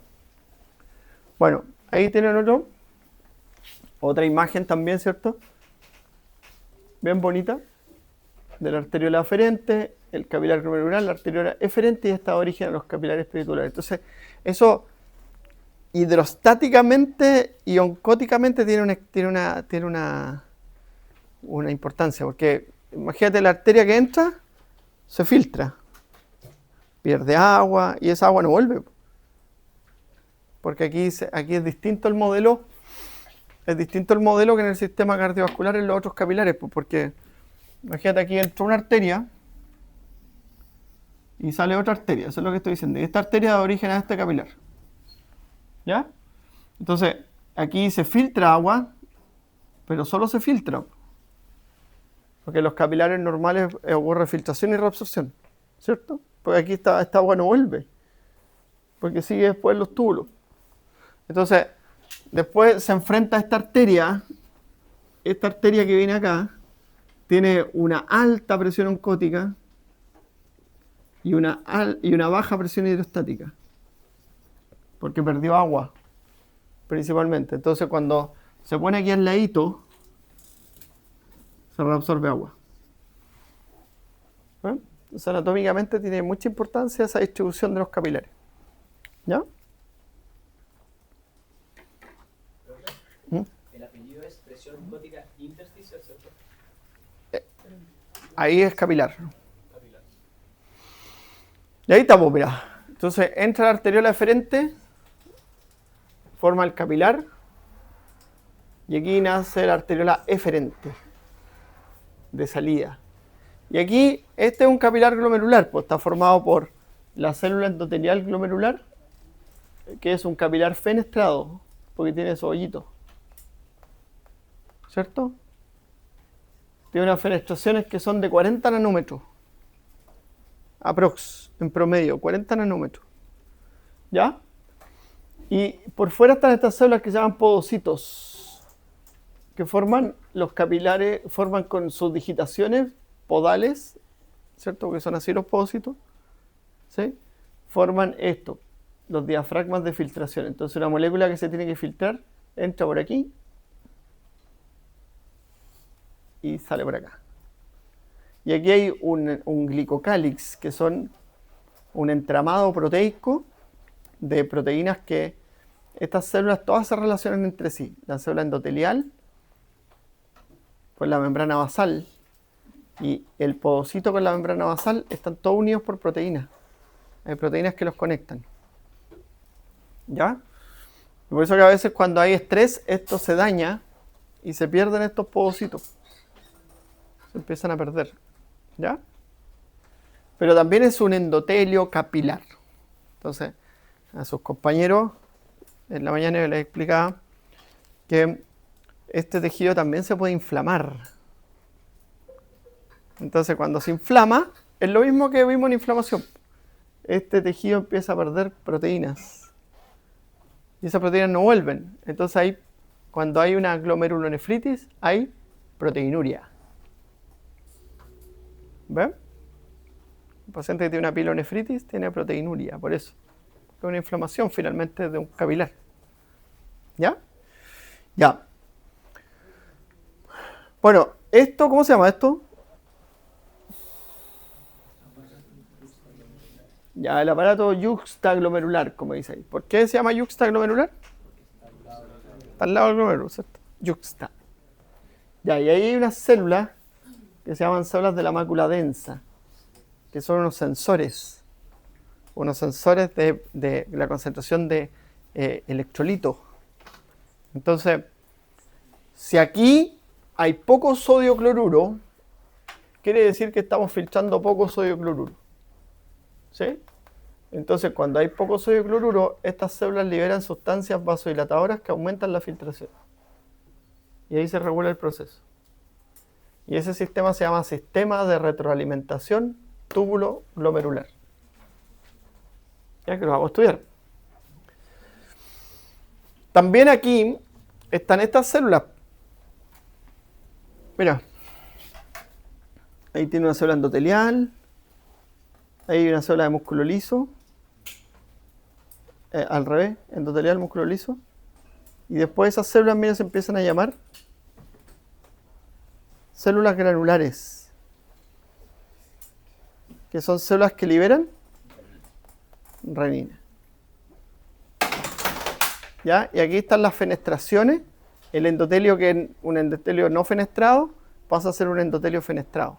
Bueno, ahí tienen otra imagen también, ¿cierto? Bien bonita, de la arteriola aferente, el capilar glomerular, la arteriola eferente y esta da origen a los capilares peritulares. Entonces, eso hidrostáticamente y oncóticamente tiene una importancia, porque imagínate la arteria que entra, se filtra, pierde agua y esa agua no vuelve. Porque aquí es distinto el modelo. Es distinto el modelo que en el sistema cardiovascular en los otros capilares, porque imagínate aquí entra una arteria y sale otra arteria, eso es lo que estoy diciendo. Y esta arteria da origen a este capilar. ¿Ya? Entonces, aquí se filtra agua, pero solo se filtra. Porque en los capilares normales ocurre filtración y reabsorción, ¿cierto? Porque aquí esta agua no vuelve, porque sigue después en los túbulos. Entonces, después se enfrenta a esta arteria que viene acá, tiene una alta presión oncótica y una baja presión hidrostática, porque perdió agua, principalmente. Entonces, cuando se pone aquí al ladito, se reabsorbe agua. ¿Eh? Entonces, anatómicamente tiene mucha importancia esa distribución de los capilares. ¿Ya? El apellido es presión oncótica intersticial, ¿cierto? Ahí es capilar. Capilar. Y ahí estamos, mira. Entonces entra la arteriola eferente, forma el capilar, y aquí nace la arteriola eferente, de salida. Y aquí, este es un capilar glomerular, pues está formado por la célula endotelial glomerular, que es un capilar fenestrado, porque tiene esos hoyitos. ¿Cierto? Tiene unas fenestraciones que son de 40 nanómetros. Aprox, en promedio, 40 nanómetros. ¿Ya? Y por fuera están estas células que se llaman podocitos, que forman los capilares, forman con sus digitaciones podales, ¿cierto? Porque son así los podocitos, ¿sí? Forman esto, los diafragmas de filtración. Entonces una molécula que se tiene que filtrar entra por aquí y sale por acá. Y aquí hay un glicocálix, que son un entramado proteico de proteínas que estas células todas se relacionan entre sí. La célula endotelial con la membrana basal y el podocito con la membrana basal están todos unidos por proteínas. Hay proteínas que los conectan. ¿Ya? Y por eso que a veces cuando hay estrés, esto se daña y se pierden estos podocitos. se empiezan a perder. ¿Ya? Pero también es un endotelio capilar. Entonces, a sus compañeros, en la mañana les explicaba que este tejido también se puede inflamar. Entonces, cuando se inflama, es lo mismo que vimos en inflamación. Este tejido empieza a perder proteínas. Y esas proteínas no vuelven. Entonces, cuando hay una glomerulonefritis, hay proteinuria. ¿Ven? El paciente que tiene una pilonefritis tiene proteinuria, por eso. Es una inflamación finalmente de un capilar. ¿Ya? Ya. Bueno, esto, ¿cómo se llama esto? Ya, el aparato yuxtaglomerular, como dice ahí. ¿Por qué se llama yuxtaglomerular? Está al lado del glomérulo, ¿cierto? Yuxta. Ya, y ahí hay unas células que se llaman células de la mácula densa, que son unos sensores de la concentración de electrolitos. Entonces, si aquí hay poco sodio cloruro, quiere decir que estamos filtrando poco sodio cloruro. ¿Sí? Entonces, cuando hay poco sodio cloruro, estas células liberan sustancias vasodilatadoras que aumentan la filtración. Y ahí se regula el proceso. Y ese sistema se llama sistema de retroalimentación túbulo glomerular. Ya que lo vamos a estudiar. También aquí están estas células. Mira. Ahí tiene una célula endotelial. Ahí hay una célula de músculo liso. Al revés, endotelial, músculo liso. Y después esas células, mira, se empiezan a llamar células granulares, que son células que liberan renina. ¿Ya? Y aquí están las fenestraciones. El endotelio, que es un endotelio no fenestrado, pasa a ser un endotelio fenestrado.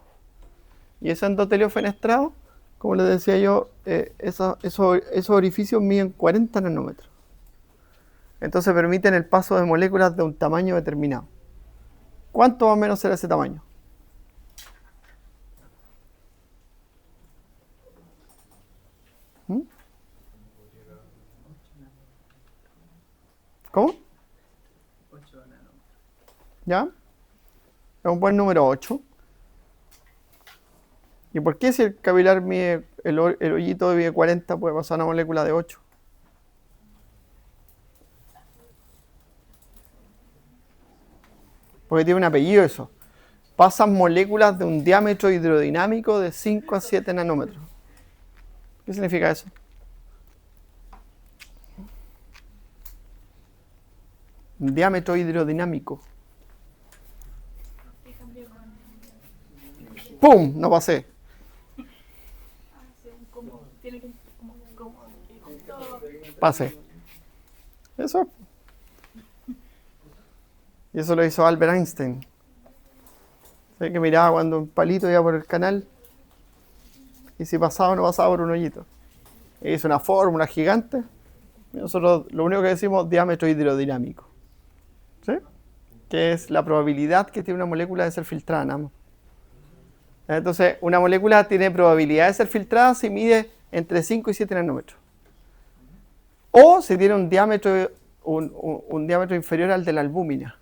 Y ese endotelio fenestrado, como les decía yo, esos orificios miden 40 nanómetros. Entonces permiten el paso de moléculas de un tamaño determinado. ¿Cuánto más o menos será ese tamaño? ¿Cómo? 8 nanómetros. ¿Ya? Es un buen número 8. ¿Y por qué si el capilar mide, el hoyito mide 40, puede pasar a una molécula de 8? Porque tiene un apellido eso. Pasan moléculas de un diámetro hidrodinámico de 5 a 7 nanómetros. ¿Qué significa eso? Un diámetro hidrodinámico. ¡Pum! No pasé. Pase. Eso. Y eso lo hizo Albert Einstein. ¿Sí? Que miraba cuando un palito iba por el canal y si pasaba o no pasaba por un hoyito. E hizo una fórmula gigante. Y nosotros lo único que decimos es diámetro hidrodinámico. ¿Sí? Que es la probabilidad que tiene una molécula de ser filtrada, nada más. Entonces, una molécula tiene probabilidad de ser filtrada si mide entre 5 y 7 nanómetros. O si tiene un diámetro inferior al de la albúmina.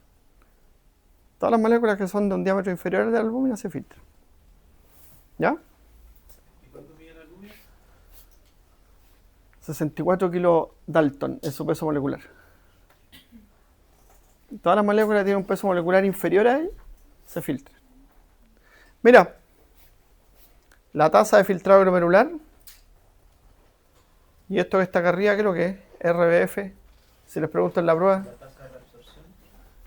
Todas las moléculas que son de un diámetro inferior al de la albúmina se filtran. ¿Ya? ¿Y cuánto mide la albúmina? 64 kilodalton es su peso molecular. Todas las moléculas que tienen un peso molecular inferior a él se filtran. Mira, la tasa de filtrado glomerular, y esto que está acá arriba creo que es RBF, si les pregunto en la prueba. La tasa de absorción.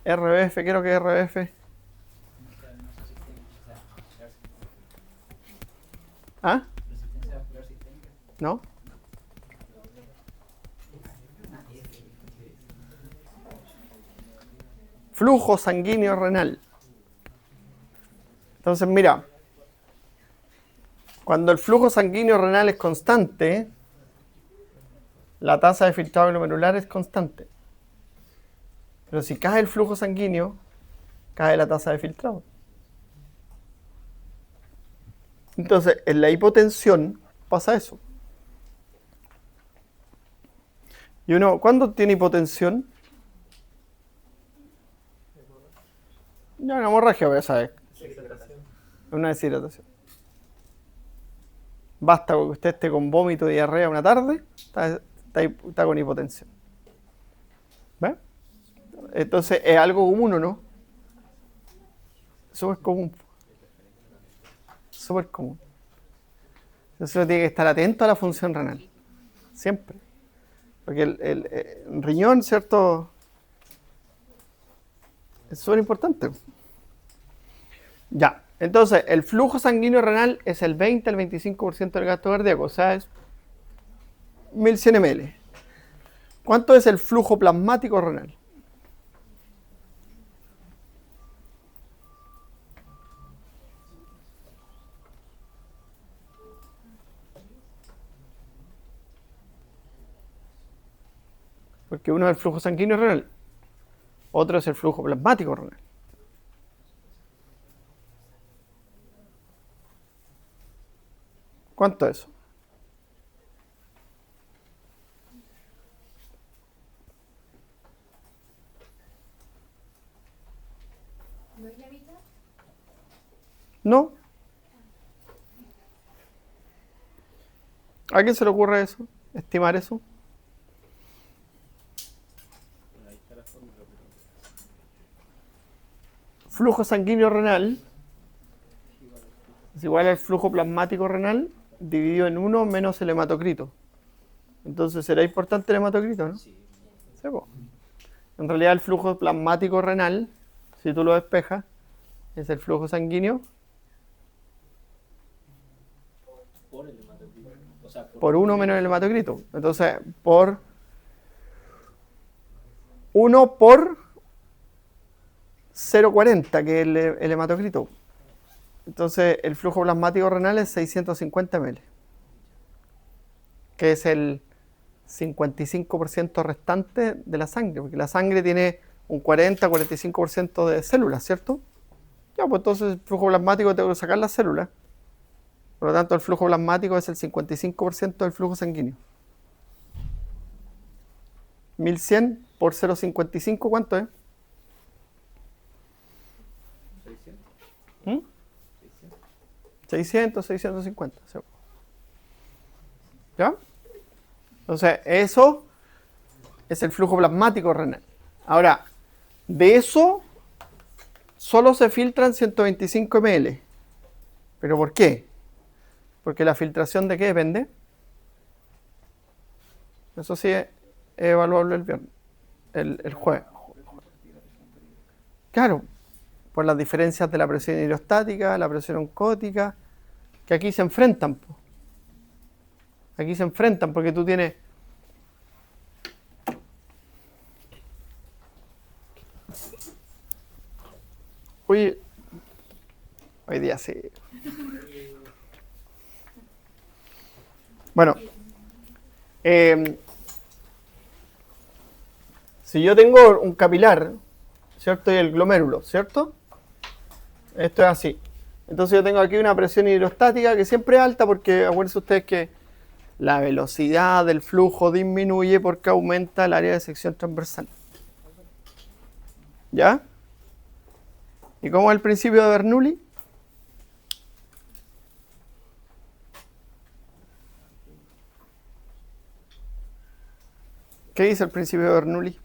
RBF, creo que es RBF. ¿Ah? Resistencia vascular sistémica. ¿No? Flujo sanguíneo renal. Entonces, mira, cuando el flujo sanguíneo renal es constante, la tasa de filtrado glomerular es constante. Pero si cae el flujo sanguíneo, cae la tasa de filtrado. Entonces, en la hipotensión pasa eso. Y uno, ¿cuándo tiene hipotensión? Ya una hemorragia, voy a saber. Una deshidratación. Basta con que usted esté con vómito y diarrea una tarde, está con hipotensión. ¿Ve? Entonces, es algo común, ¿o no? Súper común. Súper común. Entonces uno tiene que estar atento a la función renal. Siempre. Porque el riñón, ¿cierto? Es súper importante. Ya. Entonces, el flujo sanguíneo renal es el 20 al 25% del gasto cardíaco. O sea, es 1100 ml. ¿Cuánto es el flujo plasmático renal? Porque uno es el flujo sanguíneo renal, otro es el flujo plasmático renal. ¿Cuánto es eso? ¿No es la mitad? ¿No? ¿A quién se le ocurre eso? ¿Estimar eso? Flujo sanguíneo renal es igual al flujo plasmático renal dividido en 1 menos el hematocrito. Entonces, ¿será importante el hematocrito, no? Sí, po. En realidad, el flujo plasmático renal, si tú lo despejas, es el flujo sanguíneo Por el hematocrito. O sea, por 1 menos el hematocrito. Entonces, por 1 por 0,40, que es el hematocrito. Entonces, el flujo plasmático renal es 650 ml, que es el 55% restante de la sangre, porque la sangre tiene un 40-45% de células, ¿cierto? Ya, pues entonces el flujo plasmático tengo que sacar las células. Por lo tanto, el flujo plasmático es el 55% del flujo sanguíneo. 1100 por 0,55, ¿cuánto es? 600, 650. ¿Ya? Entonces, eso es el flujo plasmático renal. Ahora, de eso solo se filtran 125 ml. ¿Pero por qué? Porque la filtración de qué depende. Eso sí es evaluable el viernes, el jueves. Claro, por las diferencias de la presión hidrostática, la presión oncótica, que aquí se enfrentan. Aquí se enfrentan porque tú tienes... Hoy día sí. Bueno, si yo tengo un capilar, ¿cierto? Y el glomérulo, ¿cierto? Esto es así. Entonces yo tengo aquí una presión hidrostática que siempre es alta porque acuérdense ustedes que la velocidad del flujo disminuye porque aumenta el área de sección transversal. ¿Ya? ¿Y cómo es el principio de Bernoulli? ¿Qué dice el principio de Bernoulli?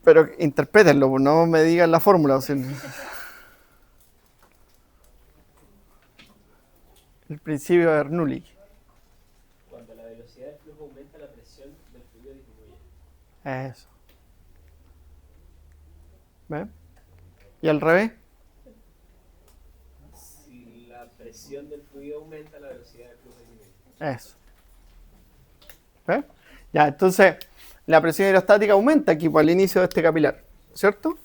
Pero interprétenlo, no me digan la fórmula. O sea, el principio de Bernoulli. Cuando la velocidad del flujo aumenta, la presión del fluido disminuye. Eso. ¿Ve? ¿Y al revés? Si la presión del fluido aumenta, la velocidad del flujo disminuye. Eso. ¿Ve? Ya, entonces, la presión hidrostática aumenta aquí al inicio de este capilar, ¿cierto?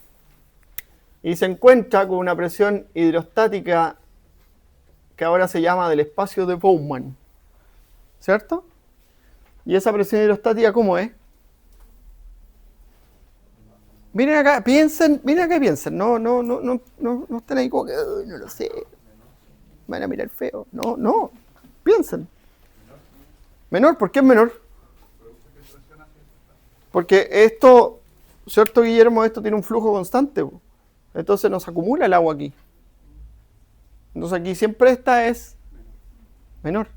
Y se encuentra con una presión hidrostática que ahora se llama del espacio de Bowman, ¿cierto? ¿Y esa presión hidrostática cómo es? Miren acá, piensen, miren acá y piensen. No estén ahí como que, "Ay, no lo sé. Me van a mirar feo". No, piensen. Menor, ¿por qué es menor? Porque esto, ¿cierto, Guillermo? Esto tiene un flujo constante. Po. Entonces nos acumula el agua aquí. Entonces aquí siempre esta es menor.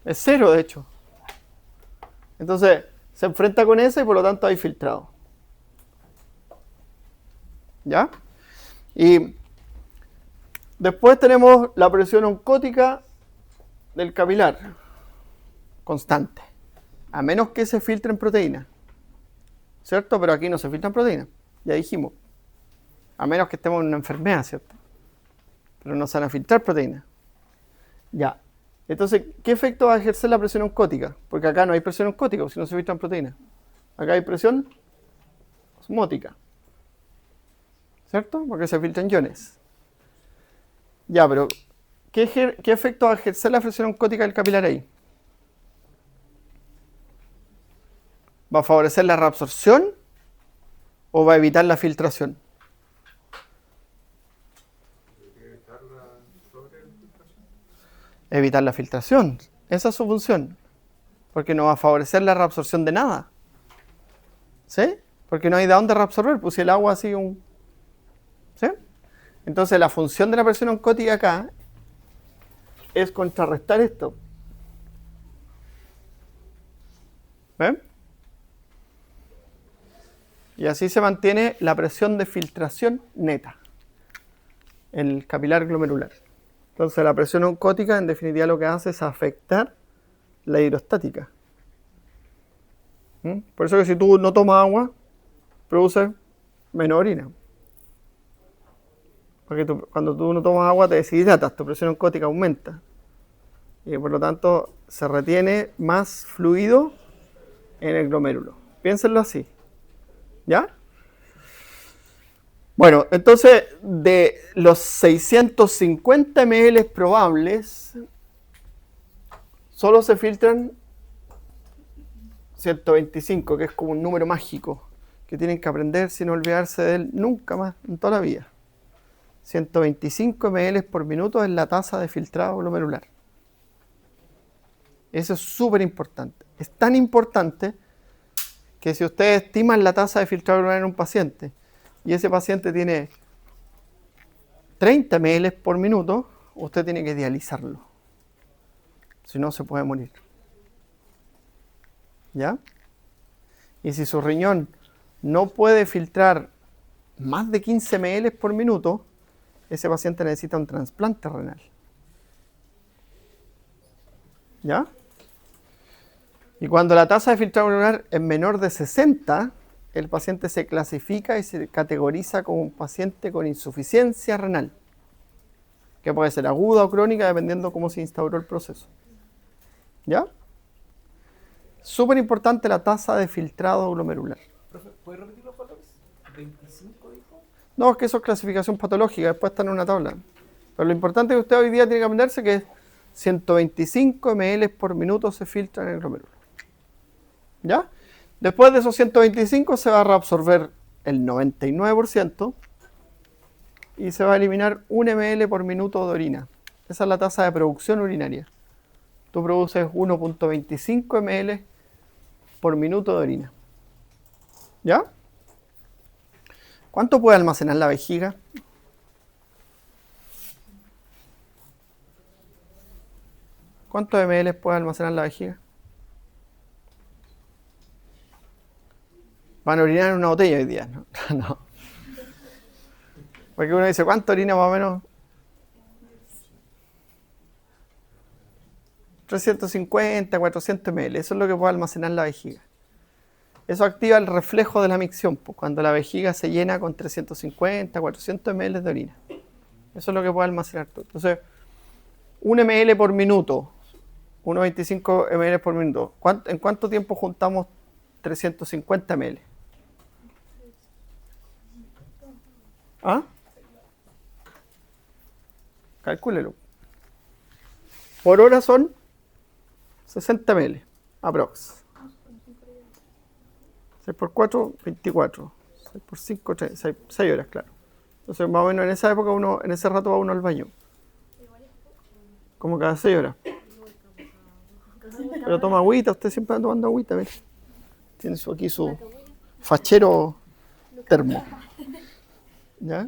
Es cero, de hecho. Entonces se enfrenta con esa y por lo tanto hay filtrado. ¿Ya? Y después tenemos la presión oncótica del capilar, constante. A menos que se filtren proteínas. ¿Cierto? Pero aquí no se filtran proteínas. Ya dijimos. A menos que estemos en una enfermedad, ¿cierto? Pero no se van a filtrar proteínas. Ya. Entonces, ¿qué efecto va a ejercer la presión oncótica? Porque acá no hay presión oncótica, si no se filtran proteínas. Acá hay presión osmótica. ¿Cierto? Porque se filtran iones. Ya, pero ¿qué efecto va a ejercer la presión oncótica del capilar ahí? ¿Va a favorecer la reabsorción o va a evitar la filtración? Evitar la filtración. Esa es su función. Porque no va a favorecer la reabsorción de nada. ¿Sí? Porque no hay de dónde reabsorber. Pues si el agua así un... ¿Sí? Entonces la función de la presión oncótica acá es contrarrestar esto. ¿Ven? Y así se mantiene la presión de filtración neta en el capilar glomerular. Entonces la presión oncótica en definitiva lo que hace es afectar la hidrostática. Por eso que si tú no tomas agua, produce menos orina. Porque cuando tú no tomas agua te deshidratas, tu presión oncótica aumenta. Y por lo tanto se retiene más fluido en el glomérulo. Piénsenlo así. ¿Ya? Bueno, entonces de los 650 ml probables, solo se filtran 125, que es como un número mágico, que tienen que aprender sin olvidarse de él nunca más en toda la vida. 125 ml por minuto es la tasa de filtrado glomerular. Eso es súper importante. Es tan importante que si ustedes estiman la tasa de filtrado glomerular en un paciente y ese paciente tiene 30 ml por minuto, usted tiene que dializarlo. Si no, se puede morir. ¿Ya? Y si su riñón no puede filtrar más de 15 ml por minuto, ese paciente necesita un trasplante renal. ¿Ya? Y cuando la tasa de filtrado glomerular es menor de 60, el paciente se clasifica y se categoriza como un paciente con insuficiencia renal, que puede ser aguda o crónica dependiendo cómo se instauró el proceso. ¿Ya? Súper importante la tasa de filtrado glomerular. Profe, ¿puede repetir los valores? ¿25 dijo? No, es que eso es clasificación patológica, después está en una tabla. Pero lo importante es que usted hoy día tiene que aprenderse que es 125 ml por minuto se filtra en el glomérulo. ¿Ya? Después de esos 125 se va a reabsorber el 99% y se va a eliminar 1 ml por minuto de orina. Esa es la tasa de producción urinaria. Tú produces 1.25 ml por minuto de orina. ¿Ya? ¿Cuánto puede almacenar la vejiga? ¿Cuántos ml puede almacenar la vejiga? Van a orinar en una botella hoy día, ¿no? No. Porque uno dice, ¿cuánto orina más o menos? 350, 400 ml. Eso es lo que puede almacenar la vejiga. Eso activa el reflejo de la micción, pues, cuando la vejiga se llena con 350, 400 ml de orina. Eso es lo que puede almacenar todo. Entonces, 1 ml por minuto, 1,25 ml por minuto. ¿En cuánto tiempo juntamos 350 ml? ¿Ah? Calcúlelo. Por hora son 60 ml, aprox. 6 por 4, 24. 6 por 5, 6 horas, claro. Entonces, más o menos en esa época, en ese rato va uno al baño. Como cada 6 horas. Pero toma agüita, usted siempre anda tomando agüita, mire. Tiene aquí su fachero termo. ¿Ya?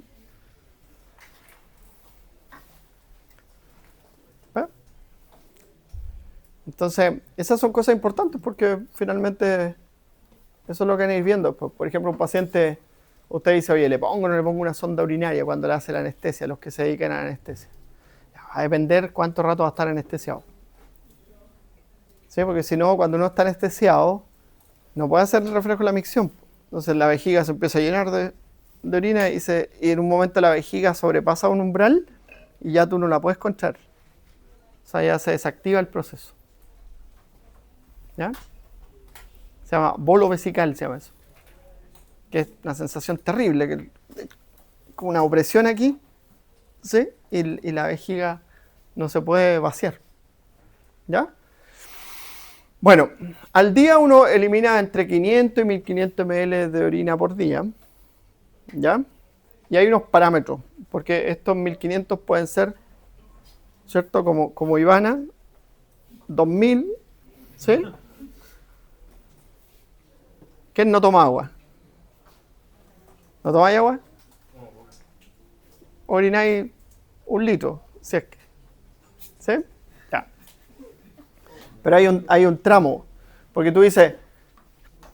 ¿Ah? Entonces, esas son cosas importantes porque finalmente eso es lo que van a ir viendo. Por ejemplo, un paciente, usted dice, oye, ¿le pongo o no le pongo una sonda urinaria cuando le hace la anestesia, los que se dedican a la anestesia? Va a depender cuánto rato va a estar anestesiado. ¿Sí? Porque si no, cuando uno está anestesiado, no puede hacer el reflejo de la micción. Entonces la vejiga se empieza a llenar de orina y en un momento la vejiga sobrepasa un umbral y ya tú no la puedes contraer. O sea, ya se desactiva el proceso. ¿Ya? Se llama bolo vesical, se llama eso. Que es una sensación terrible, como una opresión aquí, ¿sí? Y la vejiga no se puede vaciar. ¿Ya? Bueno, al día uno elimina entre 500 y 1500 ml de orina por día. ¿Ya? Y hay unos parámetros, porque estos 1500 pueden ser, ¿cierto? Como Ivana, 2000, ¿sí? ¿Quién no toma agua? ¿No tomáis agua? Orináis 1 litro, si es que. ¿Sí? Ya. Pero hay un tramo, porque tú dices,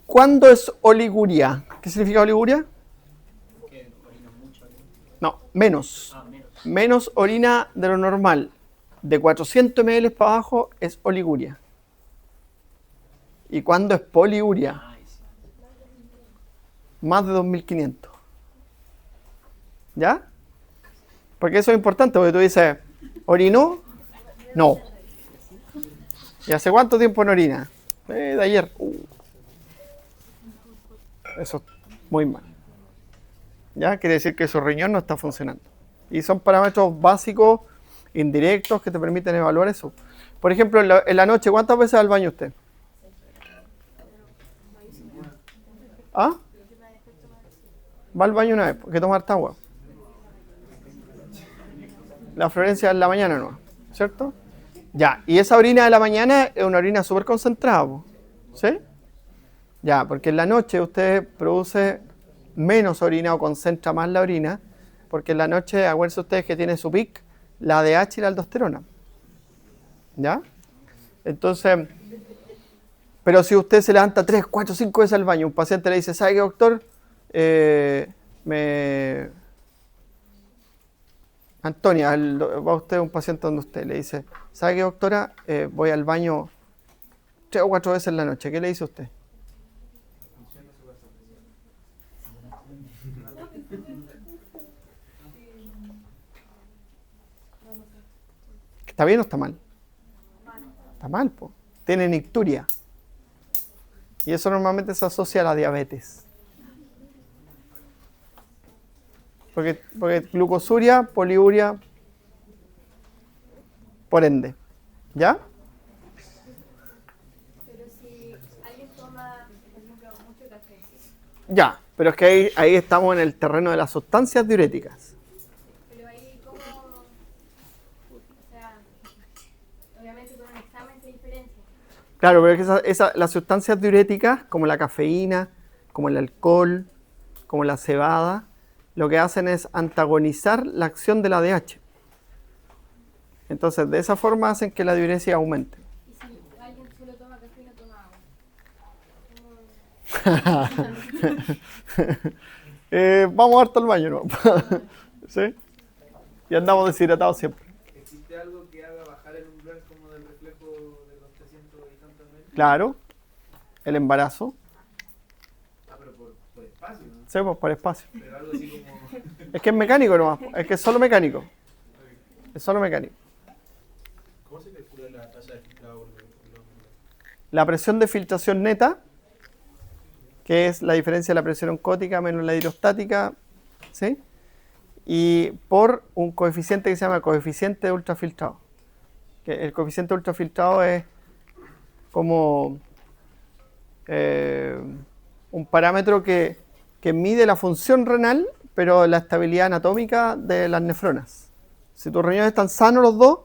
¿cuándo es oliguria? ¿Qué significa oliguria? Que orinas mucho. No, menos. Menos. Menos orina de lo normal. De 400 ml para abajo es oliguria. ¿Y cuándo es poliuria? Más de 2500. ¿Ya? Porque eso es importante, porque tú dices, ¿orinó? No. ¿Y hace cuánto tiempo no orina? De ayer. Eso es muy mal. ¿Ya? Quiere decir que su riñón no está funcionando. Y son parámetros básicos, indirectos, que te permiten evaluar eso. Por ejemplo, en la noche, ¿cuántas veces va al baño usted? ¿Ah? Va al baño una vez, porque toma harta agua. La Florencia en la mañana no, ¿cierto? Ya, y esa orina de la mañana es una orina súper concentrada, ¿sí? Ya, porque en la noche usted produce menos orina o concentra más la orina, porque en la noche, acuérdense ustedes que tiene su pic, la ADH y la aldosterona. ¿Ya? Entonces, pero si usted se levanta 3, 4, 5 veces al baño, un paciente le dice, ¿sabe qué, doctor? Antonia, va usted un paciente donde usted le dice, ¿sabe qué, doctora? Voy al baño 3 o 4 veces en la noche. ¿Qué le dice usted? ¿Está bien o está mal? Está mal, po. Tiene nicturia. Y eso normalmente se asocia a la diabetes. Porque glucosuria, poliuria, por ende. ¿Ya? Pero si alguien toma, por ejemplo, mucho café, Ya, pero es que ahí estamos en el terreno de las sustancias diuréticas. pero ahí como, o sea, obviamente con un examen se diferencia. Claro, pero es que las sustancias diuréticas, como la cafeína, como el alcohol, como la cebada, lo que hacen es antagonizar la acción de la ADH. Entonces, de esa forma hacen que la diuresis aumente. Y si alguien solo toma café y no toma agua. Vamos harto al baño, ¿no? ¿Sí? Y andamos deshidratados siempre. ¿Existe algo que haga bajar el umbral como del reflejo de los 300 y tantos ml? Claro, el embarazo. Ah, pero por espacio, ¿no? Sí, pues por espacio. Pero algo así como... Es que es mecánico nomás, es que es solo mecánico. Es solo mecánico. ¿Cómo se calcula la tasa de filtrado? La presión de filtración neta, que es la diferencia de la presión oncótica menos la hidrostática, ¿sí? Y por un coeficiente que se llama coeficiente de ultrafiltrado. Que el coeficiente de ultrafiltrado es como un parámetro que mide la función renal, pero la estabilidad anatómica de las nefronas. Si tus riñones están sanos los dos,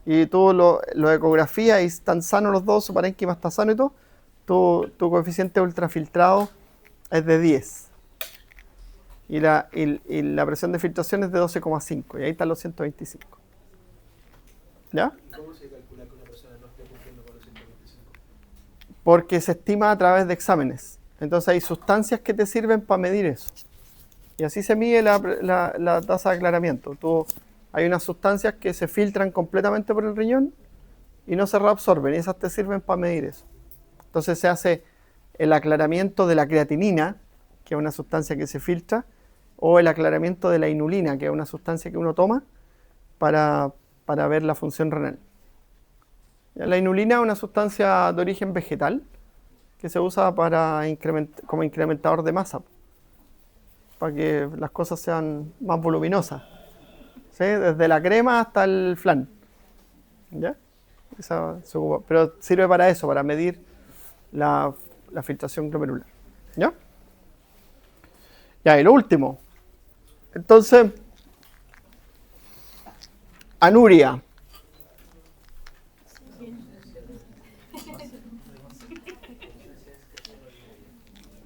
y tú lo ecografías y están sanos los dos, su parénquima está sano y todo, tu coeficiente ultrafiltrado es de 10. Y la presión de filtración es de 12,5. Y ahí están los 125. ¿Ya? ¿Cómo se calcula que una persona no esté cumpliendo con los 125? Porque se estima a través de exámenes. Entonces hay sustancias que te sirven para medir eso. Y así se mide la tasa de aclaramiento. Hay unas sustancias que se filtran completamente por el riñón y no se reabsorben. Y esas te sirven para medir eso. Entonces se hace el aclaramiento de la creatinina, que es una sustancia que se filtra, o el aclaramiento de la inulina, que es una sustancia que uno toma para ver la función renal. La inulina es una sustancia de origen vegetal que se usa como incrementador de masa, para que las cosas sean más voluminosas, ¿sí? Desde la crema hasta el flan. ¿Ya? Esa se ocupa. Pero sirve para eso, para medir la filtración glomerular. ¿Ya? Ya, y lo último. Entonces, anuria.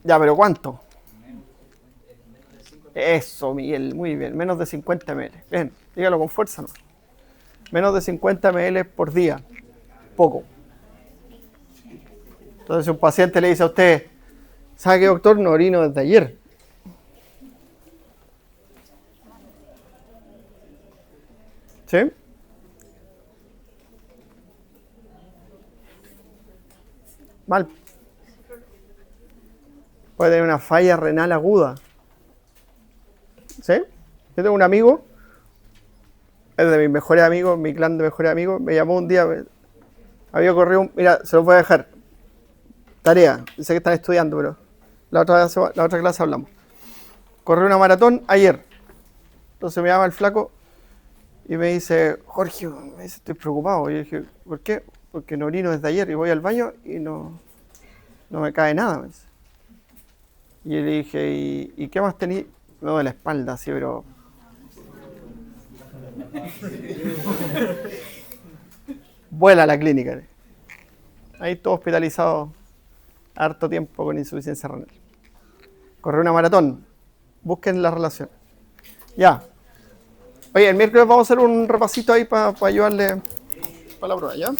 Ya, pero ¿cuánto? Eso, Miguel, muy bien. Menos de 50 ml. Bien, dígalo con fuerza, ¿no? Menos de 50 ml por día. Poco. Entonces, si un paciente le dice a usted, ¿sabe qué, doctor? No orino desde ayer. ¿Sí? Mal. Puede tener una falla renal aguda. ¿Sí? Yo tengo un amigo, es de mis mejores amigos, mi clan de mejores amigos, me llamó un día, había corrido mira, se los voy a dejar. Tarea, sé que están estudiando, pero la otra clase hablamos. Corrió una maratón ayer. Entonces me llama el flaco y me dice, Jorge, me dice, estoy preocupado. Y yo dije, ¿por qué? Porque no orino desde ayer y voy al baño y no me cae nada. Me dice. Y yo le dije, ¿y qué más tenía? Me duele la espalda, sí, pero... Vuela a la clínica. Ahí todo hospitalizado harto tiempo con insuficiencia renal. Corre una maratón. Busquen la relación. Ya. Oye, el miércoles vamos a hacer un repasito ahí para ayudarle para la prueba, ¿ya?